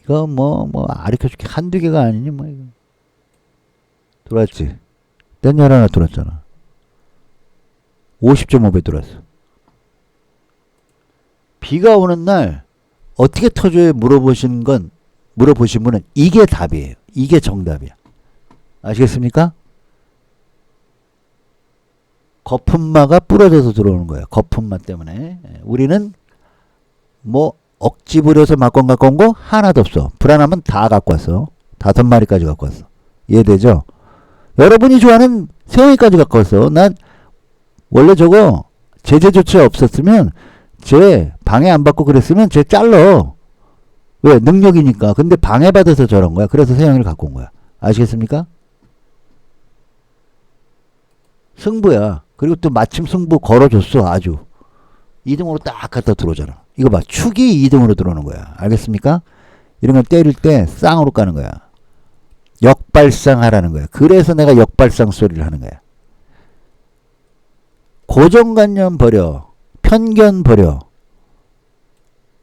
이거 뭐 아리켜줄게 한두 개가 아니니 뭐 이거. 들어왔지. 땐 하나 들어왔잖아. 50.5배 들어왔어. 비가 오는 날 어떻게 터줘야 물어보신 분은 이게 답이에요. 이게 정답이야. 아시겠습니까? 거품마가 부러져서 들어오는 거예요. 거품마 때문에. 우리는 뭐 억지 부려서 막건 갖고 온 거 하나도 없어. 불안하면 다 갖고 왔어. 5마리까지 갖고 왔어. 이해되죠? 여러분이 좋아하는 새우까지 갖고 왔어. 난 원래 저거 제재 조치 없었으면 쟤 방해 안 받고 그랬으면 쟤 잘러. 왜? 능력이니까. 근데 방해받아서 저런 거야. 그래서 세영이를 갖고 온 거야. 아시겠습니까? 승부야. 그리고 또 마침 승부 걸어줬어. 아주. 2등으로 딱 갖다 들어오잖아. 이거 봐. 축이 2등으로 들어오는 거야. 알겠습니까? 이런 걸 때릴 때 쌍으로 까는 거야. 역발상 하라는 거야. 그래서 내가 역발상 소리를 하는 거야. 고정관념 버려. 편견 버려.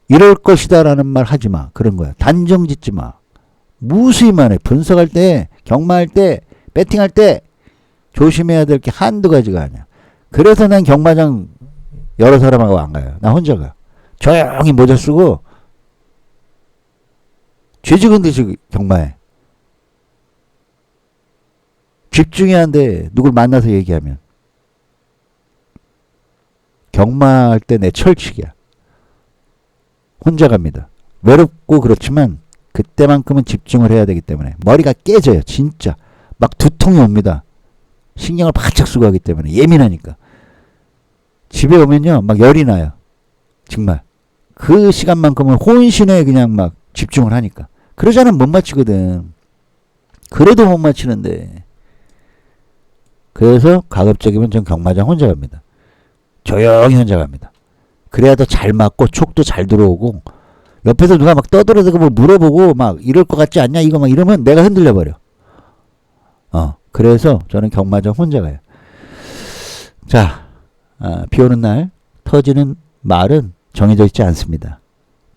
이럴 것이다 라는 말 하지 마. 그런 거야. 단정 짓지 마. 무수히만 해. 분석할 때, 경마할 때, 배팅할 때 조심해야 될 게 한두 가지가 아니야. 그래서 난 경마장 여러 사람하고 안 가요. 나 혼자 가. 조용히 모자 쓰고 쥐죽은 듯이 경마해. 집중해야 한대. 누굴 만나서 얘기하면. 경마할 때 내 철칙이야. 혼자 갑니다. 외롭고 그렇지만 그때만큼은 집중을 해야 되기 때문에 머리가 깨져요. 진짜. 막 두통이 옵니다. 신경을 바짝 쓰고 하기 때문에 예민하니까. 집에 오면요 막 열이 나요. 정말. 그 시간만큼은 혼신에 그냥 막 집중을 하니까. 그러지 않으면 못 맞히거든. 그래도 못 맞히는데. 그래서 가급적이면 전 경마장 혼자 갑니다. 조용히 혼자 갑니다. 그래야 더 잘 맞고 촉도 잘 들어오고 옆에서 누가 막 떠들어대고 뭐 물어보고 막 이럴 것 같지 않냐 이거 막 이러면 내가 흔들려 버려. 그래서 저는 경마장 혼자 가요. 자, 비 오는 날 터지는 말은 정해져 있지 않습니다.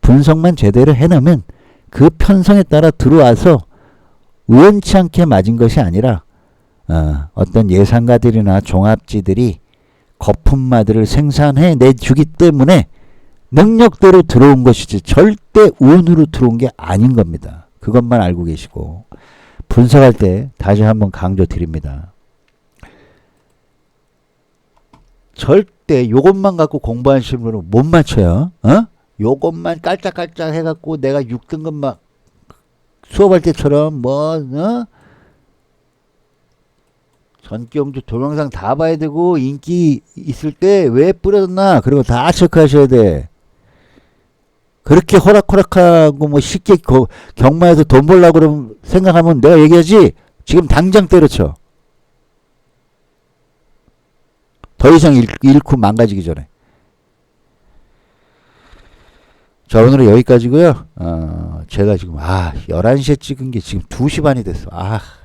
분석만 제대로 해놓으면 그 편성에 따라 들어와서 우연치 않게 맞은 것이 아니라 어떤 예상가들이나 종합지들이 거품마들을 생산해 내주기 때문에 능력대로 들어온 것이지 절대 운으로 들어온 게 아닌 겁니다. 그것만 알고 계시고 분석할 때 다시 한번 강조드립니다. 절대 요것만 갖고 공부하시는 분은 못 맞춰요. 요것만 깔짝깔짝 해갖고 내가 6등급 막 수업할 때처럼 전기용주 동영상 다 봐야 되고 인기 있을 때 왜 뿌려졌나 그리고 다 체크하셔야 돼. 그렇게 호락호락하고 뭐 쉽게 경마에서 돈 벌려고 그러면 생각하면 내가 얘기하지 지금 당장 때려쳐. 더 이상 잃고 망가지기 전에. 자, 오늘은 여기까지고요. 제가 지금 11시에 찍은 게 지금 2시 반이 됐어.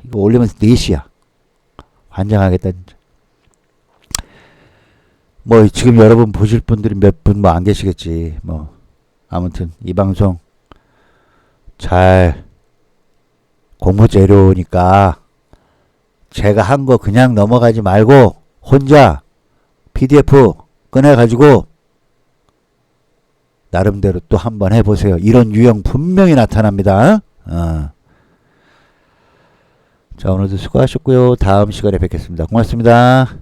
이거 올리면 4시야. 환장하겠다 진짜. 뭐 지금 여러분 보실 분들이 몇 분 뭐 안 계시겠지. 뭐 아무튼 이 방송 잘 공부 재료니까 제가 한 거 그냥 넘어가지 말고 혼자 PDF 꺼내가지고 나름대로 또 한번 해보세요. 이런 유형 분명히 나타납니다. 자, 오늘도 수고하셨고요. 다음 시간에 뵙겠습니다. 고맙습니다.